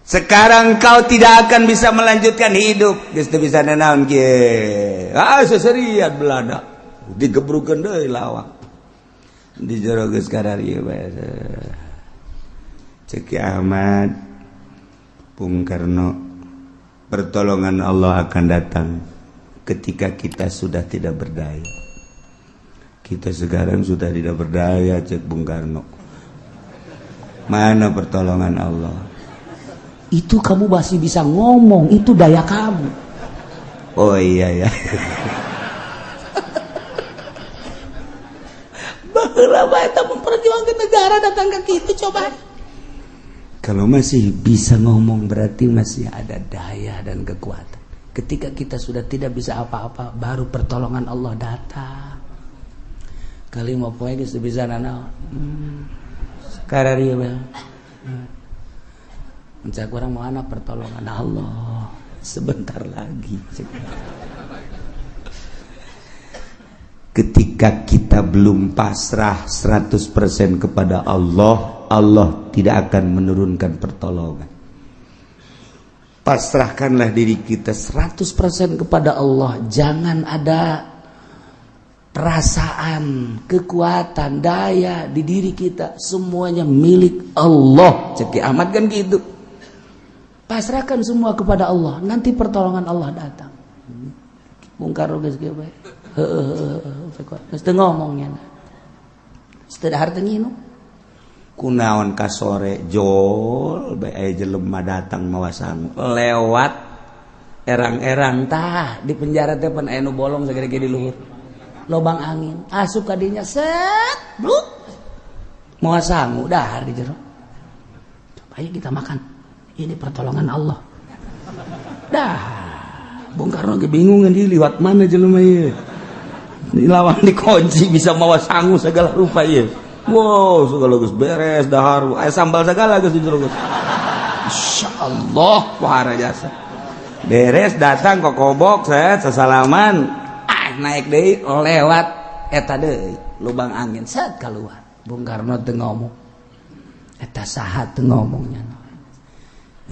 Sekarang kau tidak akan bisa melanjutkan hidup. Geus teu bisa nanaon kieu. Seserian Belanda. Digebrukeun deui lawang. Di jero geus kararieu bae. Ceki Ahmad Bung Karno pertolongan Allah akan datang ketika kita sudah tidak berdaya. Kita sekarang sudah tidak berdaya cek Bung Karno. Mana pertolongan Allah? Itu kamu masih bisa ngomong, itu daya kamu. Oh iya ya. Baheula bae eta memperjuangkan negara datang ke kitu coba. Kalau masih bisa ngomong berarti masih ada daya dan kekuatan. Ketika kita sudah tidak bisa apa-apa, baru pertolongan Allah datang. Kali mau poe geus bisa nanaon. Kararieu bae. Mencak urang mau ana pertolongan Allah sebentar lagi. Ketika kita belum pasrah 100% kepada Allah, Allah tidak akan menurunkan pertolongan. Pasrahkanlah diri kita 100% kepada Allah. Jangan ada perasaan, kekuatan, daya di diri kita. Semuanya milik Allah. Ceki Ahmad kan gitu. Pasrahkan semua kepada Allah. Nanti pertolongan Allah datang. Bung Karno geus kieu bae. Geus teu ngomongnya. Teu dahar teu nginum. Kunaon ka sore jol bae jelema datang mawa sangu lewat erang-erang tah di penjara teh pan aya nu bolong sagede-gede di luhur lobang angin asup ka dinya set bluk mawa sangu dahar di jero ayo kita makan ini pertolongan Allah dah Bung Karno ge bingung di liwat mana jelema ieu di lawang dikunci bisa mawa sangu segala rupa ieu. Wow, segala geus beres dahar, aya sambal segala geus di jero geus. Insyaallah wahara jasa. Beres datang kokobok set sasalaman, naik deui lewat eta deui lubang angin set keluar. Bung Karno teu ngomong. Eta saha teu ngomongnya.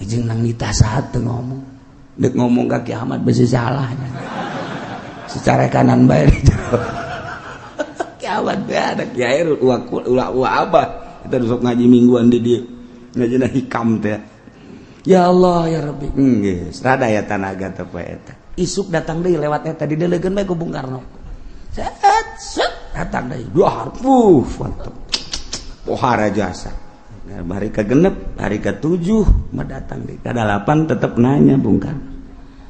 Jeung nang nita saha teu ngomong. Deuk ngomong ka Ki Ahmad bisi salahnya. Secara kanan bae di jero. Awat ada kiai ulah abah kita besok ngaji mingguan di dia ngajina hikam teh. Ya Allah ya Rabbi. Geus rada ya tanaga teh poe eta. Isuk datang deui lewat eta didelegeun bae ku Bung Karno. Set datang deui. Duhar mantep. Pohara jasa. Hari ke-6, hari ke-7 mah datang deui. Ka-8 tetep nanya Bung Karno.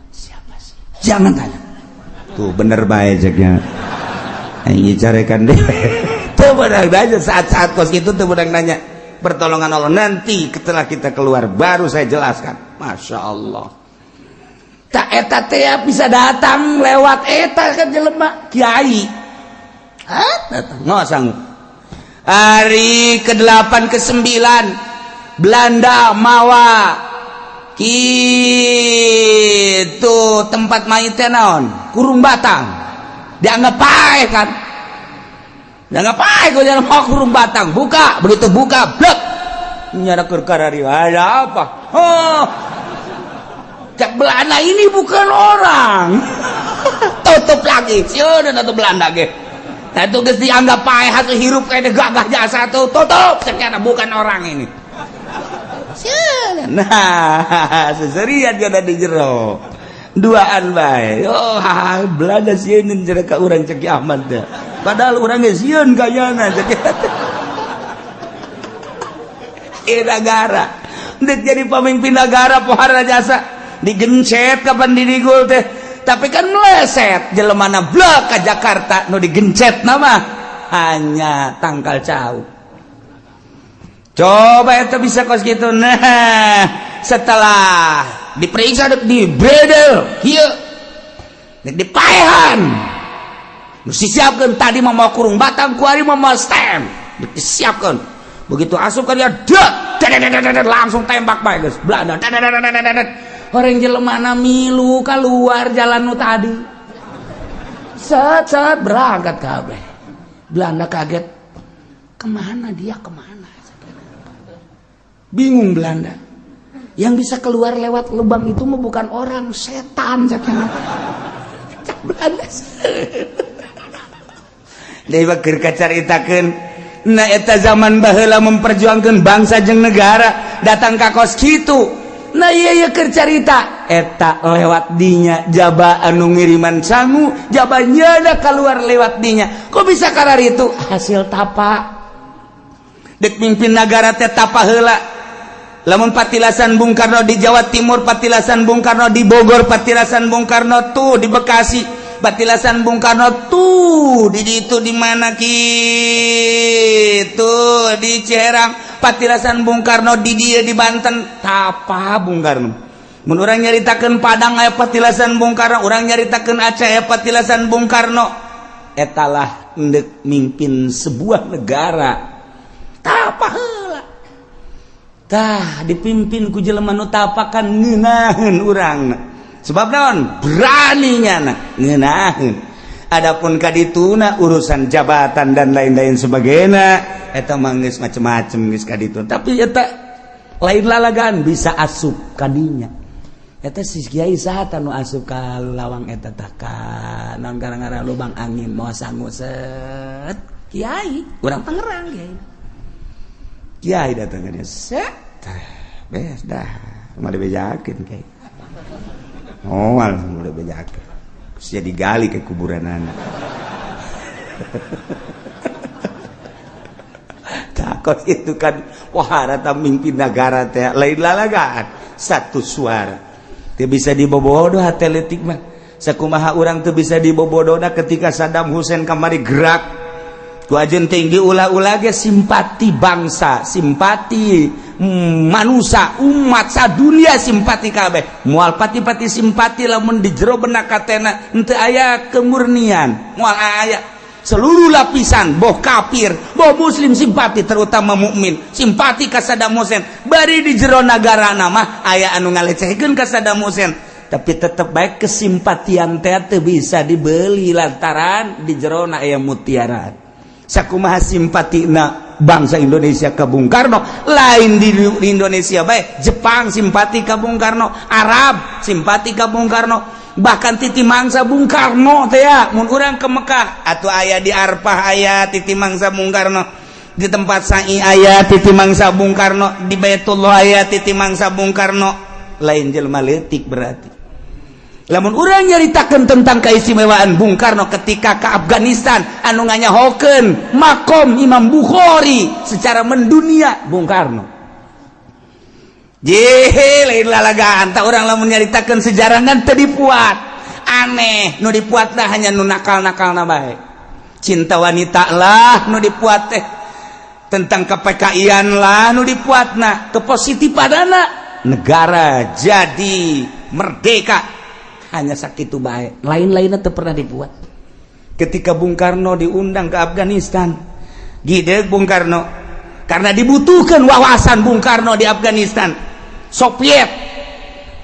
Siapa sih? Jangan tanya. Tuh bener bae ceknya. Aing carekan deh. Teu beunang nanya saat-saat kos itu teu beunang nanya. Pertolongan Allah nanti setelah kita keluar baru saya jelaskan. Masya Allah. Tak eta teh bisa datang lewat eta ke jelema kiai. Datang ngosang. Hari ke-8 ke-9 Belanda mawa kitu tempat mayitnya naon Kurung Batang dianggap pae kan. Jangan apa kau jangan mau Kurung Batang buka begitu buka blek nyara kerkarari ada apa cak Belanda ini bukan orang tutup lagi siapa atau Belanda ge nah itu geus dianggap paeh atuh hirup kayak gagah jasa tuh tutup sekian bukan orang ini siapa nah seserian dia ada di jero duaan bae Belanda sieun cenah ka urang cek Ahmad teh padahal urang geus sieun gayana negara dek jadi pemimpin negara pohara jasa digencet kapan didigul teh tapi kan meleset jelemana blek ka Jakarta nu digencet nama hanya tangkal cau coba eta bisa kos gitu. Nah setelah diperiksa di bredel kieu dek dipaehan disiapkan tadi mau Kurung Batang kuari mau stem disiapkan begitu asup kan dia langsung tembak bae geus Belanda orang jelemana milu keluar jalan nu tadi set berangkat kabeh Belanda kaget kemana bingung Belanda yang bisa keluar lewat lubang itu mah bukan orang setan cakna Belanda deui keur kacaritakeun na eta zaman baheula memperjuangkan bangsa jeung negara datang ka kos kitu nah ieu keur carita eta lewat dinya jaba anu ngiriman sangu jaba nyeuna keluar lewat dinya kok bisa karar itu hasil tapa dek mimpin negara teh tapa heula lamun patilasan Bung Karno di Jawa Timur patilasan Bung Karno di Bogor patilasan Bung Karno tuh di Bekasi patilasan Bung Karno tuh di itu di mana gitu di Ciherang patilasan Bung Karno di dia di Banten tapa Bung Karno mun urang nyaritakeun Padang aya patilasan Bung Karno urang nyaritakeun Aceh aya patilasan Bung Karno etalah endek mimpin sebuah negara tapa heula tah dipimpin ku jelema nu tapakan ngeunaheun urangna sebab naon beraninya ngeunaheun adapun kadituna urusan jabatan dan lain-lain sebagainya eta mah geus macem-macem geus kaditu tapi eta lain lalagan bisa asup kadinya eta si kiai saha nu asup ka lawang eta tah ka naon gara-gara lubang angin moal sangu set kiai urang Tangerang kiai datang ka dia set beres dah mah dibejakeun kiai oh, udah banyak. Terus jadi gali ke kuburan anak. Takut itu kan wahara mimpin negara teh lain lalagaan satu suara. Teu bisa dibobodoh atletik mah. Sakumaha urang teu bisa dibobodohna ketika Saddam Hussein kamari gerak. Ku ajeun tinggi ulah-ulah ge simpati bangsa, simpati manusia umat sadunia simpati kabeh moal pati-pati simpati lamun di jero benak katena henteu aya kemurnian moal aya seluruh lapisan boh kafir boh muslim simpati terutama mukmin simpati ka Saddam Hussein bari di jero nagarana mah aya anu ngalecehkeun ka Saddam Hussein tapi tetep baik kesimpatian teh teu bisa dibeli lantaran di jero na aya mutiara sakumaha simpatina bangsa Indonesia ke Bung Karno lain di Indonesia baik Jepang simpati ke Bung Karno Arab simpati ke Bung Karno bahkan titi mangsa Bung Karno teh ya mun urang ke Mekah atuh aya di Arfah aya titi mangsa Bung Karno di tempat sai aya titi mangsa Bung Karno, di Baitullah aya titi mangsa Bung Karno, lain jelema leutik berarti. Lamun urang nyaritakeun tentang keistimewaan Bung Karno ketika ke Afghanistan anu nganyahokeun makom Imam Bukhari secara mendunia Bung Karno. Jehe lain lalagaan, tak urang lamun nyaritakeun sejarah ngan teu dipuat. Aneh, nu dipuatna hanya nu nakal-nakalna bae. Cinta wanita lah nu dipuat teh. Tentang KPKI-an lah nu dipuatna, teu positif padana. Negara jadi merdeka hanya sakitu bae. Lain-lainna teu pernah dibuat. Ketika Bung Karno diundang ke Afghanistan, gideug Bung Karno karena dibutuhkan wawasan Bung Karno di Afghanistan Soviet,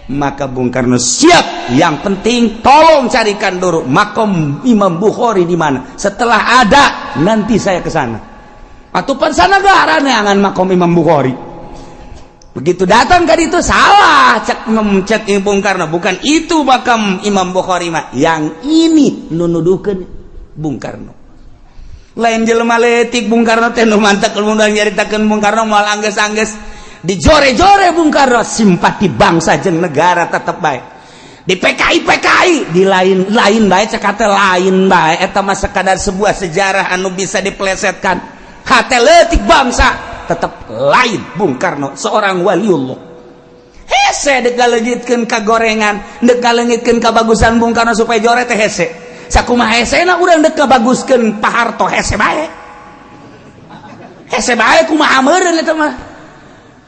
maka Bung Karno siap. Yang penting tolong carikan dulu makom Imam Bukhari di mana. Setelah ada nanti saya ke sana. Atau pansanagara neangan makom Imam Bukhari. Begitu datang ke itu salah cek Bung Karno, bukan itu makam Imam Bukhari mah, yang ini nunuduhkeun Bung Karno. Lain jelema leutik Bung Karno teh nu mantek mun nyaritakeun Bung Karno moal anggeus-anggeus dijore-jore Bung Karno, simpati bangsa jeung negara tetep bae. Di PKI di lain bae cekate lain bae eta mah sekadar sebuah sejarah anu bisa diplesetkan. Hate leutik bangsa tetap lain Bung Karno seorang waliullah. Hese dek galejitkeun ka gorengan, dek galengitkeun kabagusan Bung Karno supaya jore teh hese. Sakumaha hesena urang dek kabaguskeun Pak Harto hese bae. Hese bae kumaha meureun eta mah.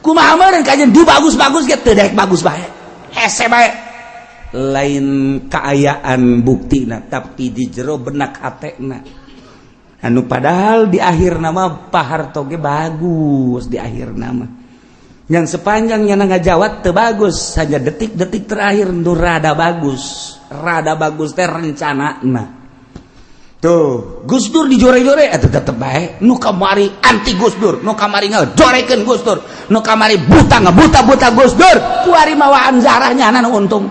Kumaha meureun kajen dibagus-bagus ge teu daek bagus bae. Hese bae. Lain kaayaan buktina tapi di jero benak hatena. Anu padahal di akhir nama Pak Harto ge bagus di akhir nama. Yang sepanjangnya ngajawab teu bagus, hanya detik-detik terakhir nu rada bagus. Rada bagus teh rencanana. Tuh, Gus Dur dijore-jore eta tetep bae. Nu kamari anti Gus Dur, nu kamari ngajorekeun Gus Dur, nu kamari buta ngabuta-buta Gus Dur. Kuari mawaan zarah nyana nu untung.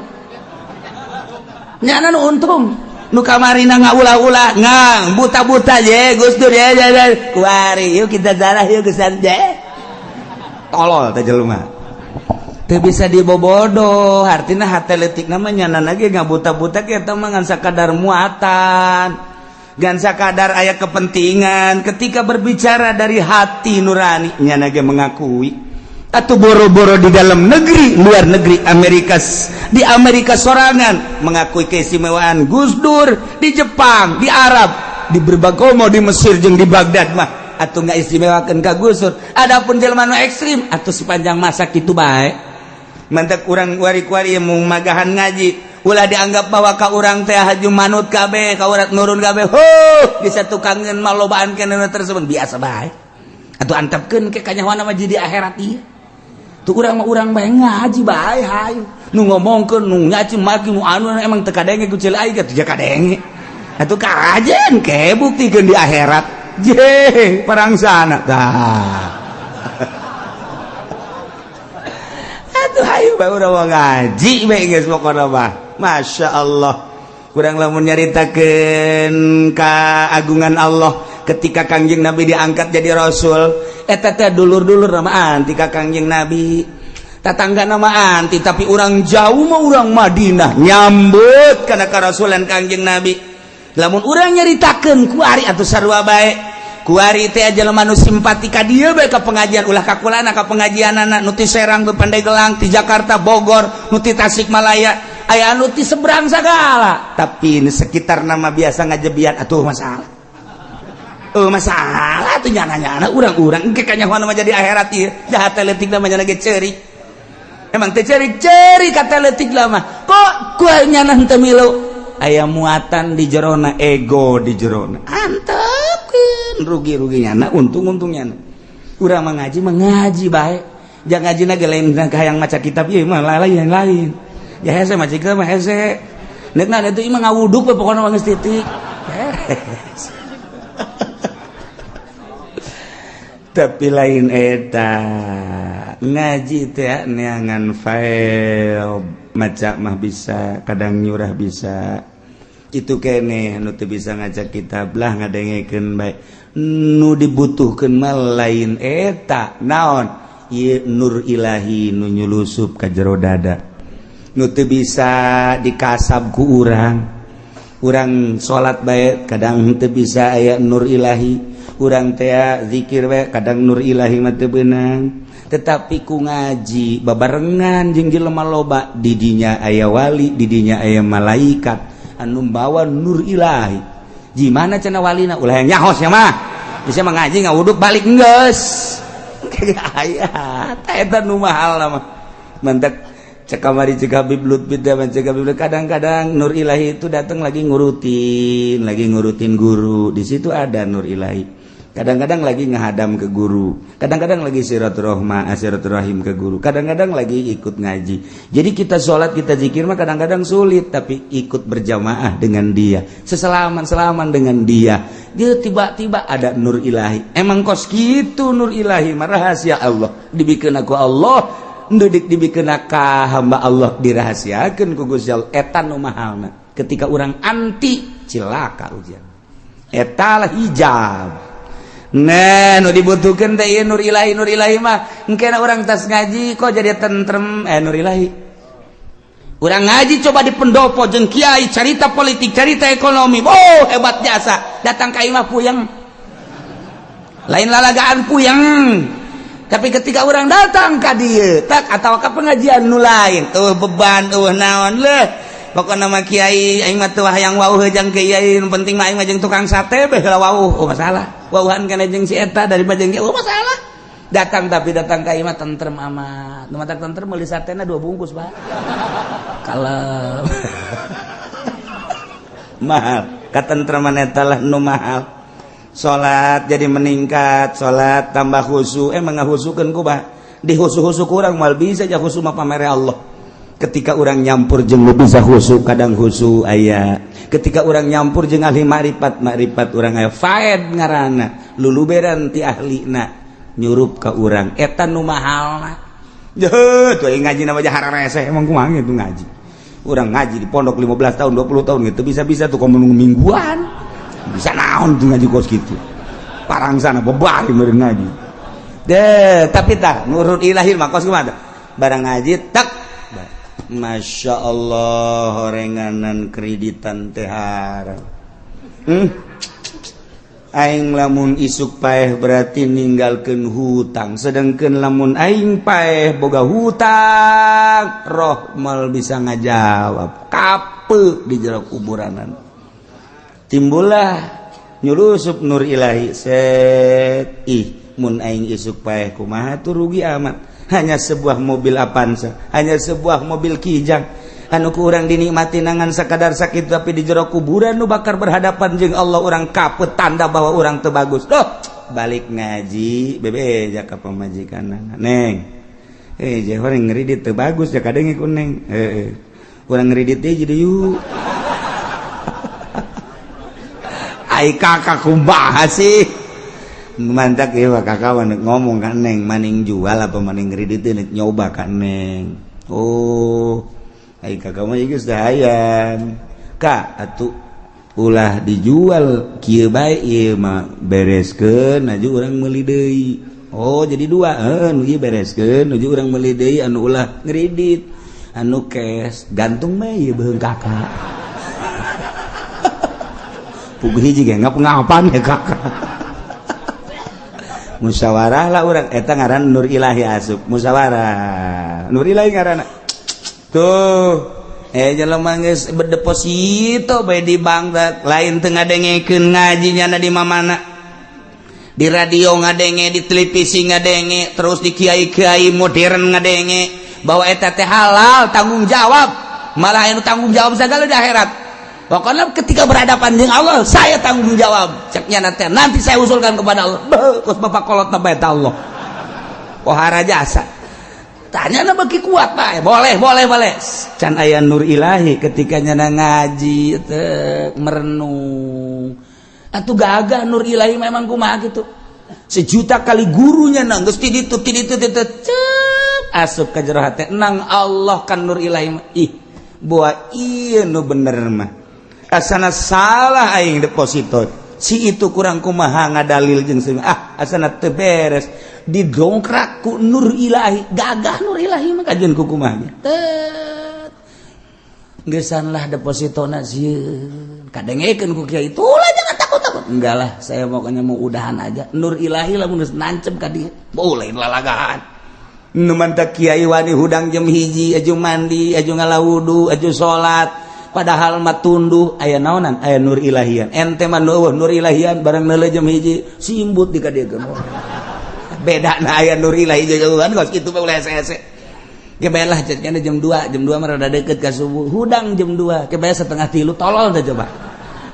Nyana nu untung. Nu kamarina ngaulah-ulah ngang buta-buta je Gus Dur ya kuari yuk kita zarah yuk kesan je tolol teh jelema teu bisa dibobodoh artina hate leutik namanya nana ge ngabuta-buta ge eta mah ngan sakadar muatan ngan sakadar aya kepentingan. Ketika berbicara dari hati nurani nyana ge mengakui atau boro-boro di dalam negeri, luar negeri, di Amerika sorangan mengakui keistimewaan Gus Dur, di Jepang, di Arab, di berbagai mau di Mesir jeung di Baghdad mah atuh nggak istimewakeun ka Gus Dur. Adapun jelema nu ekstrim atuh sepanjang masa kitu bae. Mantek urang kuari-kuari mung magahan ngaji, ulah dianggap bahwa ka urang teh haju manut kabeh, ka urat nurun kabeh. Bisa tukangeun malobaan kenana tersebut biasa bae. Atuh antepkeun ke kanyawana mah jadi akhirat ieu. Tuh urang mah urang bae ngaji bae hayu. Nu ngomongkeun nu nyaci maki nu anu emang teu kadenge ku ceul aing teh kadenge. Atuh karajen ke buktikeun di akhirat. Je parangsana tah. Atuh hayu bae urang ngaji bae geus pokona mah. Masyaallah. Urang lamun nyaritakeun kaagungan Allah ketika Kangjeng Nabi diangkat jadi rasul. Eta teh dulur-dulur nama anti ka Kangjeng Nabi. Tatangga nama anti tapi orang jauh mah orang Madinah nyambut kana karasulan Kangjeng Nabi. Lamun urang nyaritakeun kuari atuh sarua bae. Kuari teh jelema nu simpati ka dieu bae ka pengajian ulah ka kulana ka pengajianana nu ti Serang tu Pandeglang ti Jakarta Bogor nu ti Tasikmalaya aya anu ti seberang sagala. Tapi di sekitar nama biasa ngajebian atuh masalah. Masalah tuh nyana-nyana urang-urang engke kanyahoan mah jadi akhirat ieu jahat leutik namanya ge ceurik. Emang teh ceurik-ceurik kata leutik lah mah. Kok ku nyana henteu milu aya muatan di jerona ego di jerona. Antepkeun rugi-rugi nyana untung-untung nyana. Urang mah ngaji bae. Jang ngajina ge lain hayang maca kitab ieu mah lain. Ya hese maca kitab mah hese. Neukna itu mah ngawuduk we pokona geus titik. Tapi lain eta ngaji teh neangan file maca mah bisa kadang nyurah bisa itu kene nu teu bisa ngajak kitab lah ngadengekeun bae nu dibutuhkeun mah lain eta naon ieu nur ilahi nu nyulusup ka jero dada nu teu bisa dikasab ku urang salat bae kadang teu bisa aya nur ilahi urang teh zikir bae kadang nur ilahi mah teu beunang tetapi ku ngaji babarengan jeung jelema loba di dinya aya wali di dinya aya malaikat anu bawa nur ilahi gimana cenah walina ulah yang nyahos nya mah bisa mengaji ngawuduk balik geus aya eta nu mahal mah mantek cek kamari cek Habib Lutfi da cek Habib kadang-kadang nur ilahi itu datang lagi ngurutin guru di situ ada nur ilahi kadang-kadang lagi ngehadam ke guru kadang-kadang lagi silaturahim ke guru kadang-kadang lagi ikut ngaji jadi kita sholat kita zikir mah kadang-kadang sulit tapi ikut berjamaah dengan dia seselaman dengan dia tiba-tiba ada nur ilahi emang kos gitu nur ilahi mah rahasia Allah dibikeun ku Allah ndudik dibikeun ka hamba Allah dirahasiakeun ku Gusti Allah eta nu mahalna ketika orang anti cilaka ujian eta lah hijab. Nah, nu dibutuhkeun teh nur ilahi mah engkena urang tas ngaji kok jadi tentrem nur ilahi. Urang ngaji coba di pendopo jeung kiai carita politik, carita ekonomi. Oh, hebat jasa. Datang ka imah puyeng. Lain lalagaan puyeng. Tapi ketika urang datang ka dieu, tak atawa ka pengajian nu lain, beban naon leh. Pokokna mah kiai aing mah teu hayang wauh jeung kiai nu penting mah aing mah jeung tukang sate beh heula wauh oh masalah wauhan kana jeung si eta daripada jeung kiai oh masalah datang tapi datang ka imah tentrem amat nu matak tentrem meuli satena 2 bungkus Pak kalem mahal katentreman eta lah nu mahal salat jadi meningkat salat tambah khusyuk emang ngahusukeun ku Pak dihusu-husu kurang mal bisa ja khusyuk mah pamere Allah. Ketika orang nyampur jeung bisa khusyuk kadang khusyuk aya ketika orang nyampur jeung ahli makrifat orang aya faed ngaranna luluberan ti ahlina nyurup ka urang eta nu mahalna jeuh tuh ngaji na baja hararese emang kumaha gitu ngaji urang ngaji di pondok 15 tahun 20 tahun gitu bisa-bisa tuh komo mingguan bisa naon tuh ngaji kos gitu parang sana bebari meureun ngaji deh tapi tah nurut ilahi mah kos kumaha barang ngaji tak Masya Allah horenganan kreditan tehara aing lamun isuk paeh berarti ninggalkeun hutang sedangkeun lamun aing paeh boga hutang roh mal bisa ngajawab kape di jero kuburanan timbullah nyulusup nur ilahi set mun aing isuk paeh kumaha tuh rugi amat hanya sebuah mobil Avanza, hanya sebuah mobil Kijang anu ku urang dinikmati nangan sakadar sakit tapi di jero kuburan nu bakar berhadapan jeung Allah urang kaput tanda bahwa urang teu bagus doh balik ngaji bebe ja ka pamajikanna neng je urang ngridit teu bagus ja kadenge ku neng urang ngridit teh jadi yuk ai kakak kumaha sih mantak ya kakak ngomong kan neng maning jual apa maning kredit nyoba kan neng oh ay kakak mah geus dah hayang ka atuh ulah dijual kieu bae ieu mah bereskeun aju urang meuli deui oh jadi 2 nu ieu bereskeun aju urang meuli deui anu ulah kredit anu cash gantung mah ieu beung kakak puguh hiji ge ngap-ngapan ya kakak musyawarah lah orang eta ngaran nur ilahi asup musyawarah nur ilahi ngaran tuh jelema geus berdeposito bae di bank lain teu ngadengekeun ngajinya na di mamana di radio ngadenge di televisi ngadenge terus di kiai-kiai modern ngadenge bahwa eta teh halal tanggung jawab malah anu tanggung jawab segala di akhirat. Pokoknya ketika berhadapan dengan Allah saya tanggung jawab ceknya nanti saya usulkan kepada Allah kus bapak kolot nabaita Allah pohara jasa tanya na bagi kuat pak boleh can aya nur ilahi ketika nyana ngaji merenung atuh gagah nur ilahi memang kumaha gitu 1.000.000 kali gurunya nang geus ti ditu asup ka jero hate nang Allah kan nur ilahi buah ieu nu bener mah asana salah aing deposito si itu kurang kumaha ngadalil jeung asana teu beres didongkrak ku Nur Ilahi gagah Nur Ilahi mah kajeun ku kumahnya gesan lah depositona sieun kadengekeun ku kiai itulah jangan takut-takut enggak lah saya pokoknya mau udahan aja Nur Ilahi lamun geus nancep ka dieu boleh lalagahan nu mantap kiai wani hudang jam hiji aju mandi aju ngalawudu aju salat padahal mah tunduh aya naonan aya Nur Ilahian ente mah Nur Ilahian bareng neuleuh jam hiji simbut di ka dieu beda na aya Nur Ilahi jauhan geus kitu mah ulah hese-hese kebelah ceknya jam 2 mah rada deket ka subuh hudang jam 2 kebelah setengah 3 tolol teh coba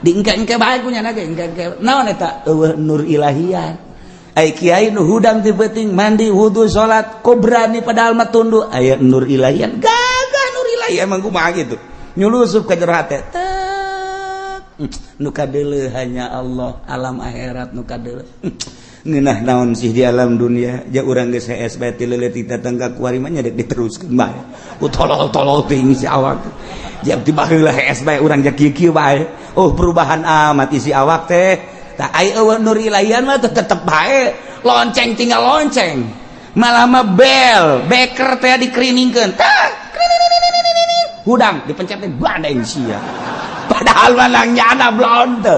diengke-engke bae kunya na ge engke naon eta eueuh Nur Ilahian ai kiai nu hudang teu penting mandi wudu salat ko berani padahal mah tunduh aya Nur Ilahian gagah Nur Ilahian emang kumaha gitu nyulusup ka jero hate nu kadeuleuh hanya Allah alam akhirat nu kadeuleuh ngeunah naon sih di alam dunia ja urang geus hees bae ti leuleut tetangga kuari mah nya dek diteruskeun bae tolol-tolol teuing si awak ja ti baheula hees bae urang ja kieu-kieu bae perubahan amat isi awak teh tah ai eueuh Nur Ilahian mah tetep bae lonceng tinggal lonceng malah mah bel beker teh dikeriningkeun hudang dipencet teh bandeng sia padahal mah nang nyana blon teu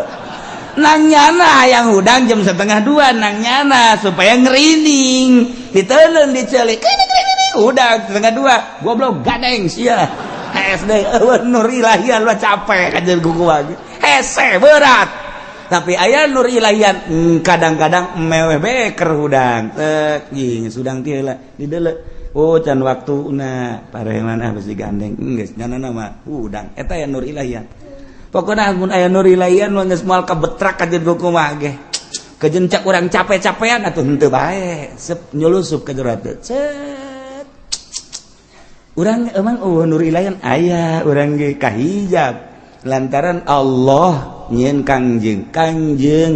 nang nyana yang hudang jam 1:30 nang nyana supaya ngerining diteuleun dicelik hudang 1:30 goblok gadeng sia SD Nur Ilahian mah capek kajeun kuku lagi hese berat tapi aya Nur Ilahian kadang-kadang meweh beker hudang tek jeung sudang teh heula dideuleu can waktuna pareman geus digandeng geus nyanana mah hudang eta aya Nur Ilahian pokoknya mun aya Nur Ilahian mah geus moal kabetrak kajeun kumaha ge kajeun cak urang capek-capean atuh henteu bae sep nyulusup ka jero teh cet urang emang Nur Ilahian aya urang ge kahijab lantaran Allah nyieun kangjeng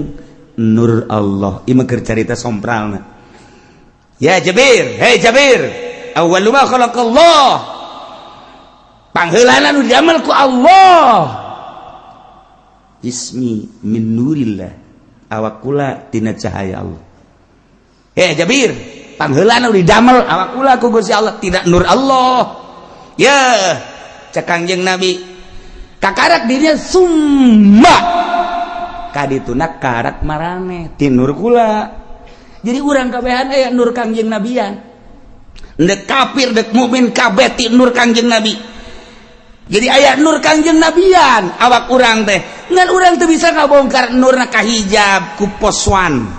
Nur Allah ieu mah keur carita sompralna ya Jabir hei Jabir awwalu ma khalaqallah pangheulana nu diamel ku Allah ismi min nurillah awak kula tina cahaya Allah Jabir pangheulana didamel awak kula ku Gusti Allah tidak nur Allah ya cek Kangjeng Nabi kakarak dirinya summa kadituna karak marane ti nur kula jadi urang kabehan aya nur Kangjeng Nabian dek kafir dek mukmin kabeh ti nur Kangjeng Nabi jadi aya nur Kangjeng Nabian awak urang teh ngan urang teh bisa ngabongkar nurna kahijab ku poswan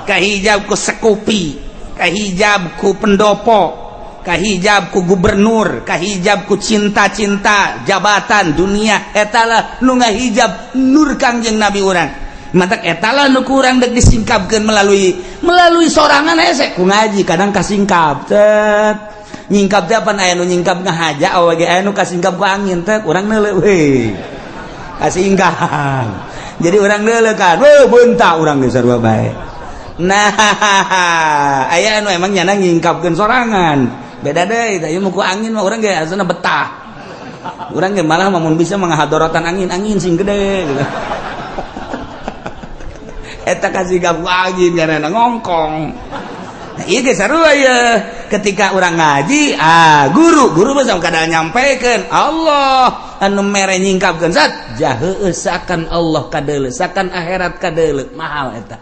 kahijab ku sekupi kahijab ku pendopo kahijab ku gubernur kahijab ku cinta-cinta jabatan dunia etalah nu ngahijab nur Kangjeng Nabi urang matak etalah nu kurang dek disingkapkeun melalui sorangan hese ku ngaji kadang kasingkap tet nyingkap teh apa aya nu nyingkap ngahaja awe ge aya nu kasingkap ku angin teh urang neuleuh we kasingkap jadi urang neuleuh kan beunta urang ge sarua bae nah aya nu emang nyana nyingkapkeun sorangan beda deui tah ieu mah ku angin mah urang ge asana betah urang ge malah mun bisa mangahadorotan angin sing gede gitu eta kasingkap ku angin karena ngongkong. Nah, iya ge sarua ya ketika orang ngaji guru mah kada nyampaikan Allah anu mere nyingkapkeun zat jaheueus sakan Allah kadeuleu sakan akhirat kadeuleu mahal eta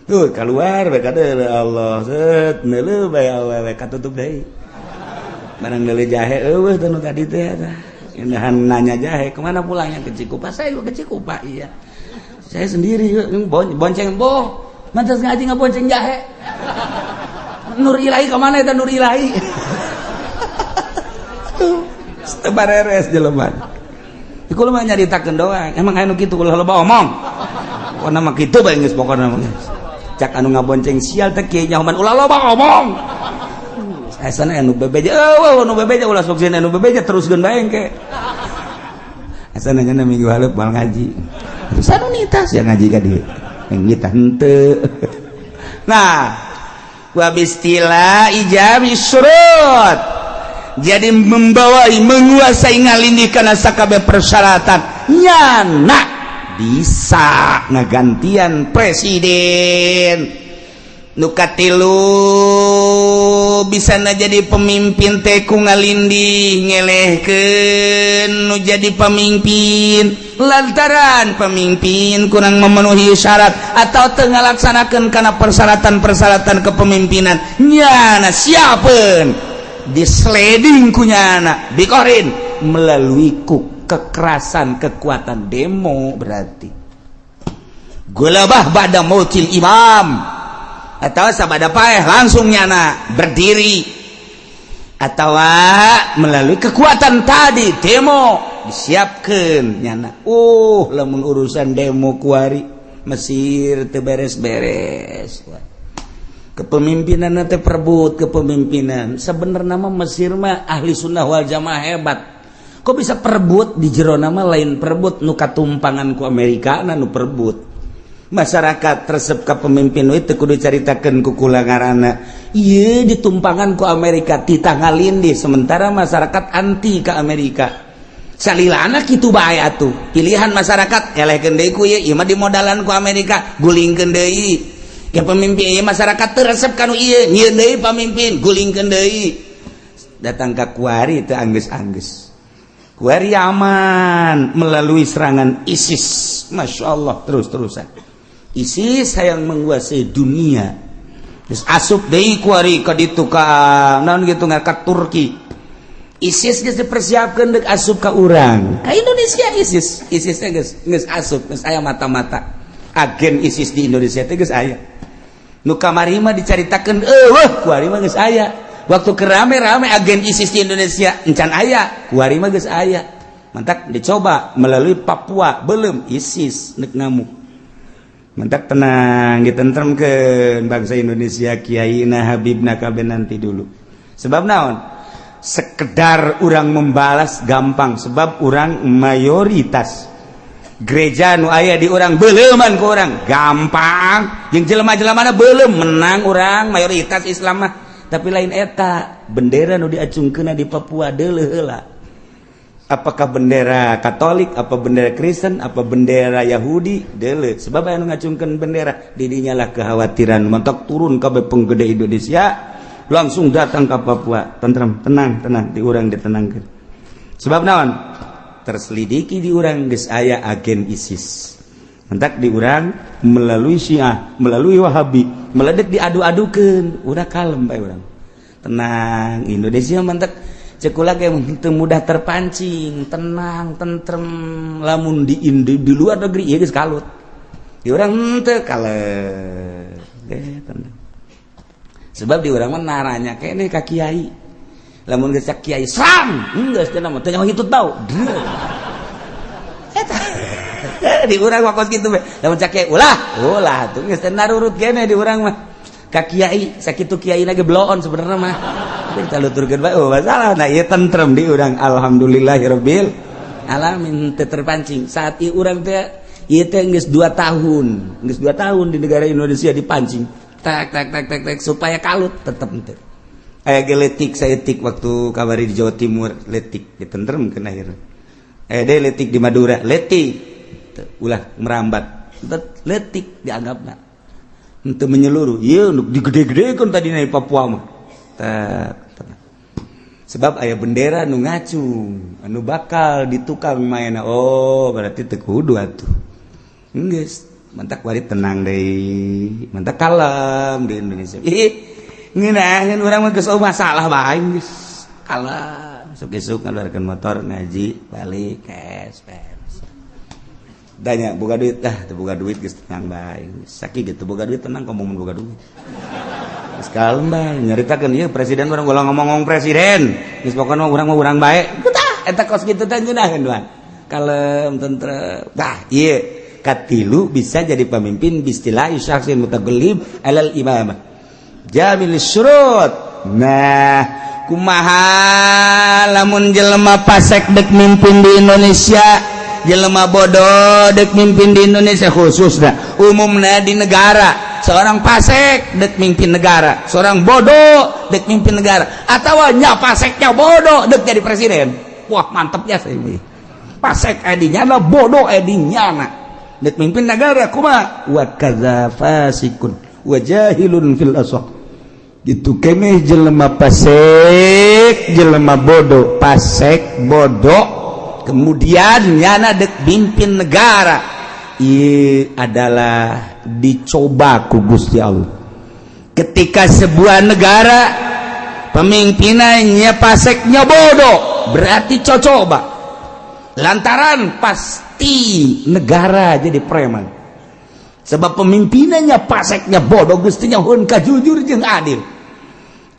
tuh keluar bae kadeuleu Allah set neuleuh bae awewe katutup deui barang neuleuh jahe eueuh teh nu tadi teh eta indahan nanya jahe kemana pulangnya ke Cikupa saya ke Cikupa iya saya sendiri bonceng boh mantas ngaji ngabonceng jahe Nur Ilahi kemana itu Nur Ilahi sebareres jelema iku mah nyaritakeun doang emang anu kitu ulah loba omong pokona mah kitu bae geus pokona mah cak anu ngabonceng sial teh kieu nyahoman ulah loba omong asana anu bebeja anu bebeja ulah sok anu bebeja teruskeun bae engke asana nya minggu haleup moal ngaji terus anu nitas ya ngaji ka dieu ngitah henteu nah wabistila ijabi surut jadi menguasai ngalindih kana sakabeh persyaratan nyana bisa ngagantian presiden. Nu katilu bisa jadi pemimpin teh ku ngalindih ngelehkeun nu jadi pemimpin lantaran pemimpin kurang memenuhi syarat atau teu ngalaksanakeun kana persyaratan-persyaratan kepemimpinan nyana siapeun disleding ku nyana dikorin melalui ku kekerasan kekuatan demo berarti gulabah ba'da mautil imam atau sabada paeh langsung nyana berdiri atau melalui kekuatan tadi demo disiapkan nyana lamun urusan demo kuari Mesir teu beres-beres kepemimpinan teh perebut kepemimpinan sebenarnya mah Mesir mah ahli sunnah wal jamaah hebat kok bisa perebut di jero nama lain perebut nu katumpangan ku Amerika nu perebut masyarakat resep ka pemimpin itu kudu caritakeun ku kula ngaranna ieu ditumpangan ku Amerika titangalindih sementara masyarakat anti ka Amerika salilana kitu bae atuh pilihan masyarakat elehkeun deui ku ieu mah dimodalan ku Amerika gulingkeun deui ya pemimpin ieu masyarakat teu resep kanu ieu nyieun deui pamimpin gulingkeun deui datang ka kuari teu anggeus-anggeus kuari aman melalui serangan ISIS masyaallah terus-terusan ISIS hayang menguasai dunia. Terus asup deui kuari ka ditu ka naon kitu ka Turki. ISIS geus dipersiapkeun deuk asup ka urang. Ka Indonesia ISIS teh geus asup, geus aya mata-mata. Agen ISIS di Indonesia teh geus aya. Nu kamari mah dicaritakeun eueuh kuari mah geus aya. Waktu kerame-rame agen ISIS di Indonesia encan aya, kuari mah geus aya. Mantak dicoba melalui Papua belum ISIS neuk ngamuk. Mentak tenang ditentremkeun bangsa Indonesia kiaina habibna kabeh nanti dulu sebab naon sekedar urang membalas gampang sebab urang mayoritas gereja nu aya di urang beuleuman ku urang gampang jeung jelema-jelemana beulem menang urang mayoritas Islam mah tapi lain eta bendera nu diacungkeunna di Papua deuleuh heula apakah bendera Katolik, apa bendera Kristen, apa bendera Yahudi, deuleuh. Sebab anu ngacungkeun bendera di dinya lah kekhawatiran mentok turun kabeh penggede Indonesia langsung datang ke Papua. Tenang di urang ditenangkeun. Sebab naon? Terselidiki di urang geus aya agen ISIS. Mentak di urang melalui Syiah, melalui Wahabi, meledek diadu-adukeun. Urang kalem bae urang. Tenang, Indonesia mentak cekulah kayak mudah terpancing tenang tentrem lamun di luar negeri ya geus kalut di urang teu kalet tenang sebab di urang mah naranya keneh ka kiai lamun geus cak kiai serang geus teh mah teu nyaho hitut tau eta di urang wakos kitu we lamun cak kiai ulah tuh geus teh narurut keneh di urang mah ka kiai sakitu kiai na ge bloon sebenarnya mah kita luturkeun bae masalah nah ieu tentrem di urang alhamdulillahirabbil alamin teu terpancing saat ieu urang teh ieu teh geus 2 tahun di negara Indonesia dipancing tak supaya kalut tetep teu aya ge letik saeutik waktu kabari di Jawa Timur letik ditentremkeun akhirna aya deui letik di Madura letik ulah merambat letik dianggapna henteu menyeluruh ieu nu digede-gedekeun tadina di Papua mah sebab aya bendera nu ngacung anu bakal ditukang maena berarti teu kudu atuh geus mantak bari tenang deui mantak kalem di Indonesia ngeunaheun urang mah geus masalah bae geus kalem sok-sok ngaluarkeun motor ngaji balik kes danya boga duit teu boga duit geus tenang bae sakit gitu boga duit tenang ngomong boga duit sekalem bae nyaritakeun ieu presiden urang ulah ngomong presiden geus pokona urang mah urang bae eta kos kitu teh ngeunaheun doang kalem tentrem ieu katilu bisa jadi pemimpin bistilah syakhsin mutagallib alal imamah jamil syurut nah kumaha lamun jelema pasek dek mimpin di Indonesia jelema bodoh dek mimpin di Indonesia khususna umumna di negara seorang pasek dek mimpin negara seorang bodoh dek mimpin negara atau nya paseknya bodoh dek jadi presiden wah mantep ya ini pasek edinyana bodoh edinyana dek mimpin negara kumaha wa kadza fasikun wa jahilun fil asaq gitu keneh jelema pasek jelema bodoh pasek bodoh kemudian nyana dek mimpin negara ieu adalah dicoba ku Gusti Allah ketika sebuah negara pemimpinannya paseknya bodoh berarti coba lantaran pasti negara jadi preman sebab pemimpinannya paseknya bodoh gustinya hun kajujur jeung adil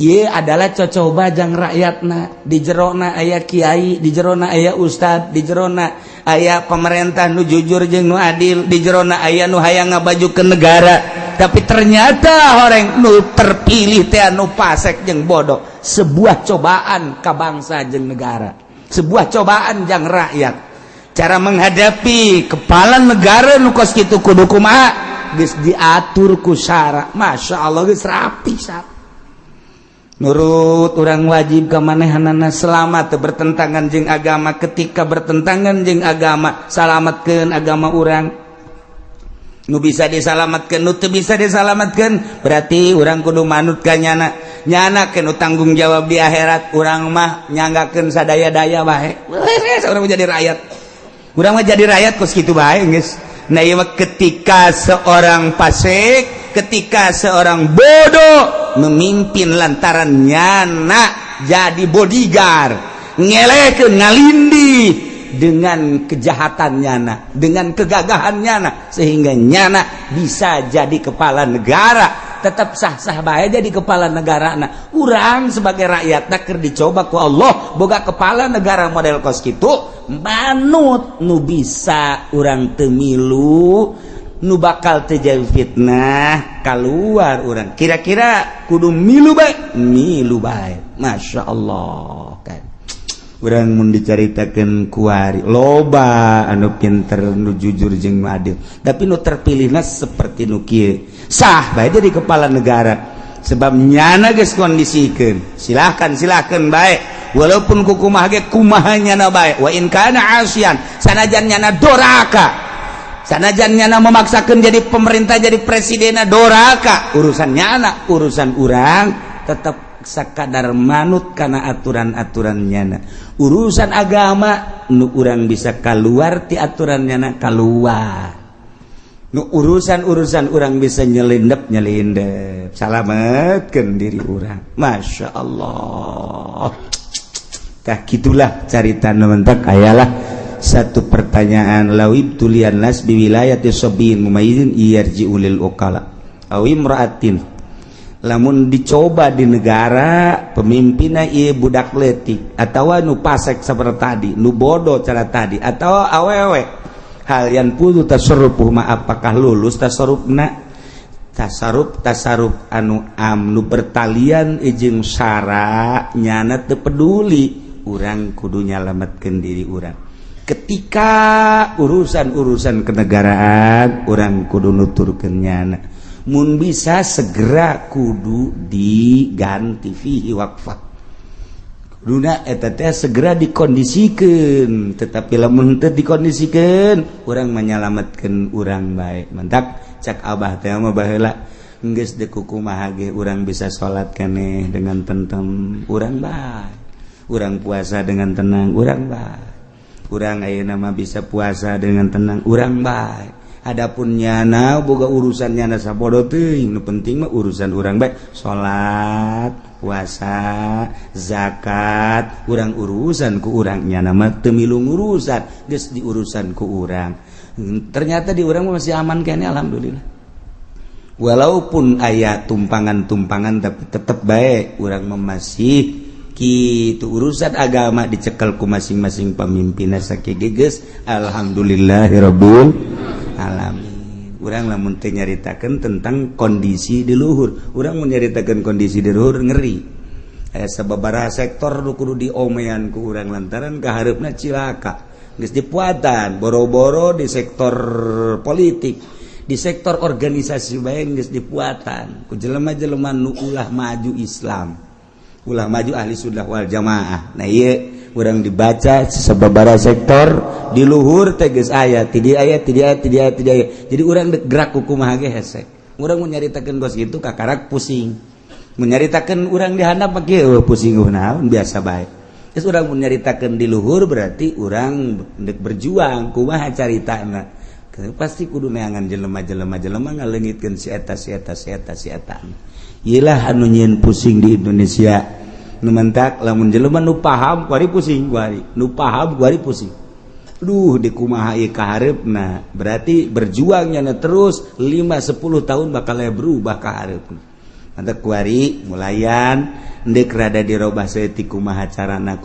ieu adalah cocoba jang rakyatna di jerona aya kiai di jerona aya ustad di jerona aya pemerintah nu jujur jeung nu adil di jerona aya nu hayang ngabajukeun negara tapi ternyata orang nu terpilih teh anu pasek jeung bodoh sebuah cobaan ka bangsa jeung negara sebuah cobaan jang rakyat cara menghadapi kepala negara nu kos kitu kudu kumaha geus diatur ku syara masyaallah geus rapi sak nurut urang wajib ka manehanana selamat bertentangan jeung agama ketika bertentangan jeung agama salamatkeun agama urang nu bisa disalamatkeun nu teu bisa disalamatkeun berarti urang kudu manut ka nyana nyana kenu tanggung jawab di akhirat urang mah nyanggakeun sadaya-daya bae urang jadi rakyat urang mah jadi rakyat kos kitu bae geus nah ieu ketika seorang fasik ketika seorang bodoh memimpin lantaran nyana jadi bodyguard ngelekeun ngalindi dengan kejahatan nyana dengan kegagahan nyana sehingga nyana bisa jadi kepala negara tetap sah-sah bae jadi kepala negara nah urang sebagai rakyat keur dicoba ku Allah boga kepala negara model kos kitu manut nu bisa urang teu milu nu bakal terjadi fitnah keluar orang kira-kira kudu milu bae Masya Allah kan urang mun dicaritakeun kuari loba anu pinter nu jujur jeung adil tapi nu terpilihna seperti nu kieu sah bae jadi kepala negara sebab nyana geus kondisikeun silahkan bae walaupun kumaha ge kumaha nyana bae wa in kana asyan sanajan nyana doraka sanajan nyana memaksakan jadi pemerintah jadi presiden doraka urusan nyana urusan urang tetap sakadar manut kana aturan-aturan nyana urusan agama nu urang bisa keluar ti aturan nyana keluar nu urusan urang bisa nyelindep salametkeun diri urang Masya Allah tah gitulah carita nu mentek ayalah satu pertanyaan lawib tulian nas biwilayati sabiin mumayyizin yarji ulil uqala aw imra'atin lamun dicoba di negara pemimpinna ieu budak leutik atawa nu pasek saperti tadi nu bodoh cara tadi atau awewe hal yang putu tasarrufuh ma apakah lulus tasarrufna tasarruf anu nu bertalian jeung syara nyana teu peduli urang kudu nyalametkeun diri urang ketika urusan kenegaraan urang kudu nuturkeun nyana mun bisa segera kudu diganti fihi waqfah kuduna eta teh segera dikondisikeun tetapi lamun teu dikondisikeun urang menyalametkeun urang bae mentak cak abah teh mah baheula geus deuk kumaha ge urang bisa salat keneh dengan tentrem urang bae urang puasa dengan tenang urang bae urang ayeuna mah bisa puasa dengan tenang urang bae adapun nyana boga urusan nyana sabodo teuing nu penting mah urusan urang bae salat puasa zakat urang urusan ku urang nyana mah teu milu ngurusan geus diurusan ku urang ternyata di urang masih aman kene alhamdulillah walaupun aya tumpangan-tumpangan tapi tetep bae urang mah masih kitu urusan agama dicekel ku masing-masing pemimpinna sakege geus alhamdulillahirabbil alamin urang lamun teu nyaritakeun tentang kondisi di luhur urang mun nyaritakeun kondisi di luhur ngeri aya sababaraha sektor nu kudu diomean ku urang lantaran kahareupna cilaka geus dipuatan boro-boro di sektor politik di sektor organisasi bae geus dipuatan ku jelema-jelema nu ulah maju Islam ulah maju ahli sunnah wal jamaah nah ieu urang dibaca sababaraha sektor di luhur teges aya ti aya jadi urang gerak kumaha ge hese urang mun nyaritakeun gos kitu kakarak pusing mun nyaritakeun urang di handap mah kieu pusing naon biasa bae geus urang mun nyaritakeun di luhur berarti urang dek berjuang kumaha caritana pasti kudu neangan jelema ngaleungitkeun si eta iyalah anu nyieun pusing di Indonesia nu mentak lamun jelema nu paham kuari pusing kuari nu paham kuari pusing duh di kumaha ieu kahareupna berarti berjuangnya terus 5-10 tahun bakal berubah kahareupna mantap kuari mulayan endek rada dirobah saeutik kumaha carana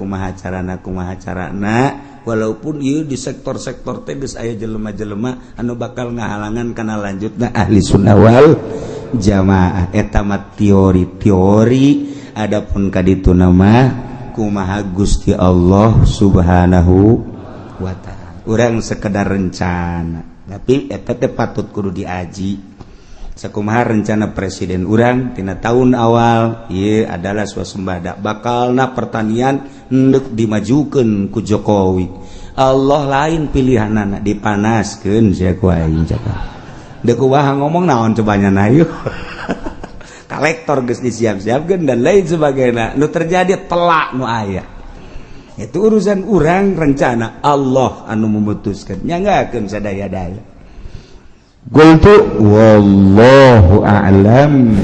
walaupun ieu di sektor-sektor teh geus aya jelema-jelema anu bakal ngahalangan kana lanjutna ahli sunnah wal jamaah eta mah teori adapun kaditu nama kumaha Gusti Allah Subhanahu wa taala urang sekedar rencana tapi eta teh patut kudu diaji sakumaha rencana presiden urang tina tahun awal ieu adalah swasembada bakalna pertanian hendak dimajukeun ku Jokowi Allah lain pilihanana dipanaskeun sia ku aing cakap deuk kumaha ngomong naon cobanya ayo kolektor geus disiap-siapkeun dan lain sebagainya nu terjadi telak nu aya itu urusan urang rencana Allah anu memutuskeun nyanggakeun sadaya-daya qultu wallahu a'lam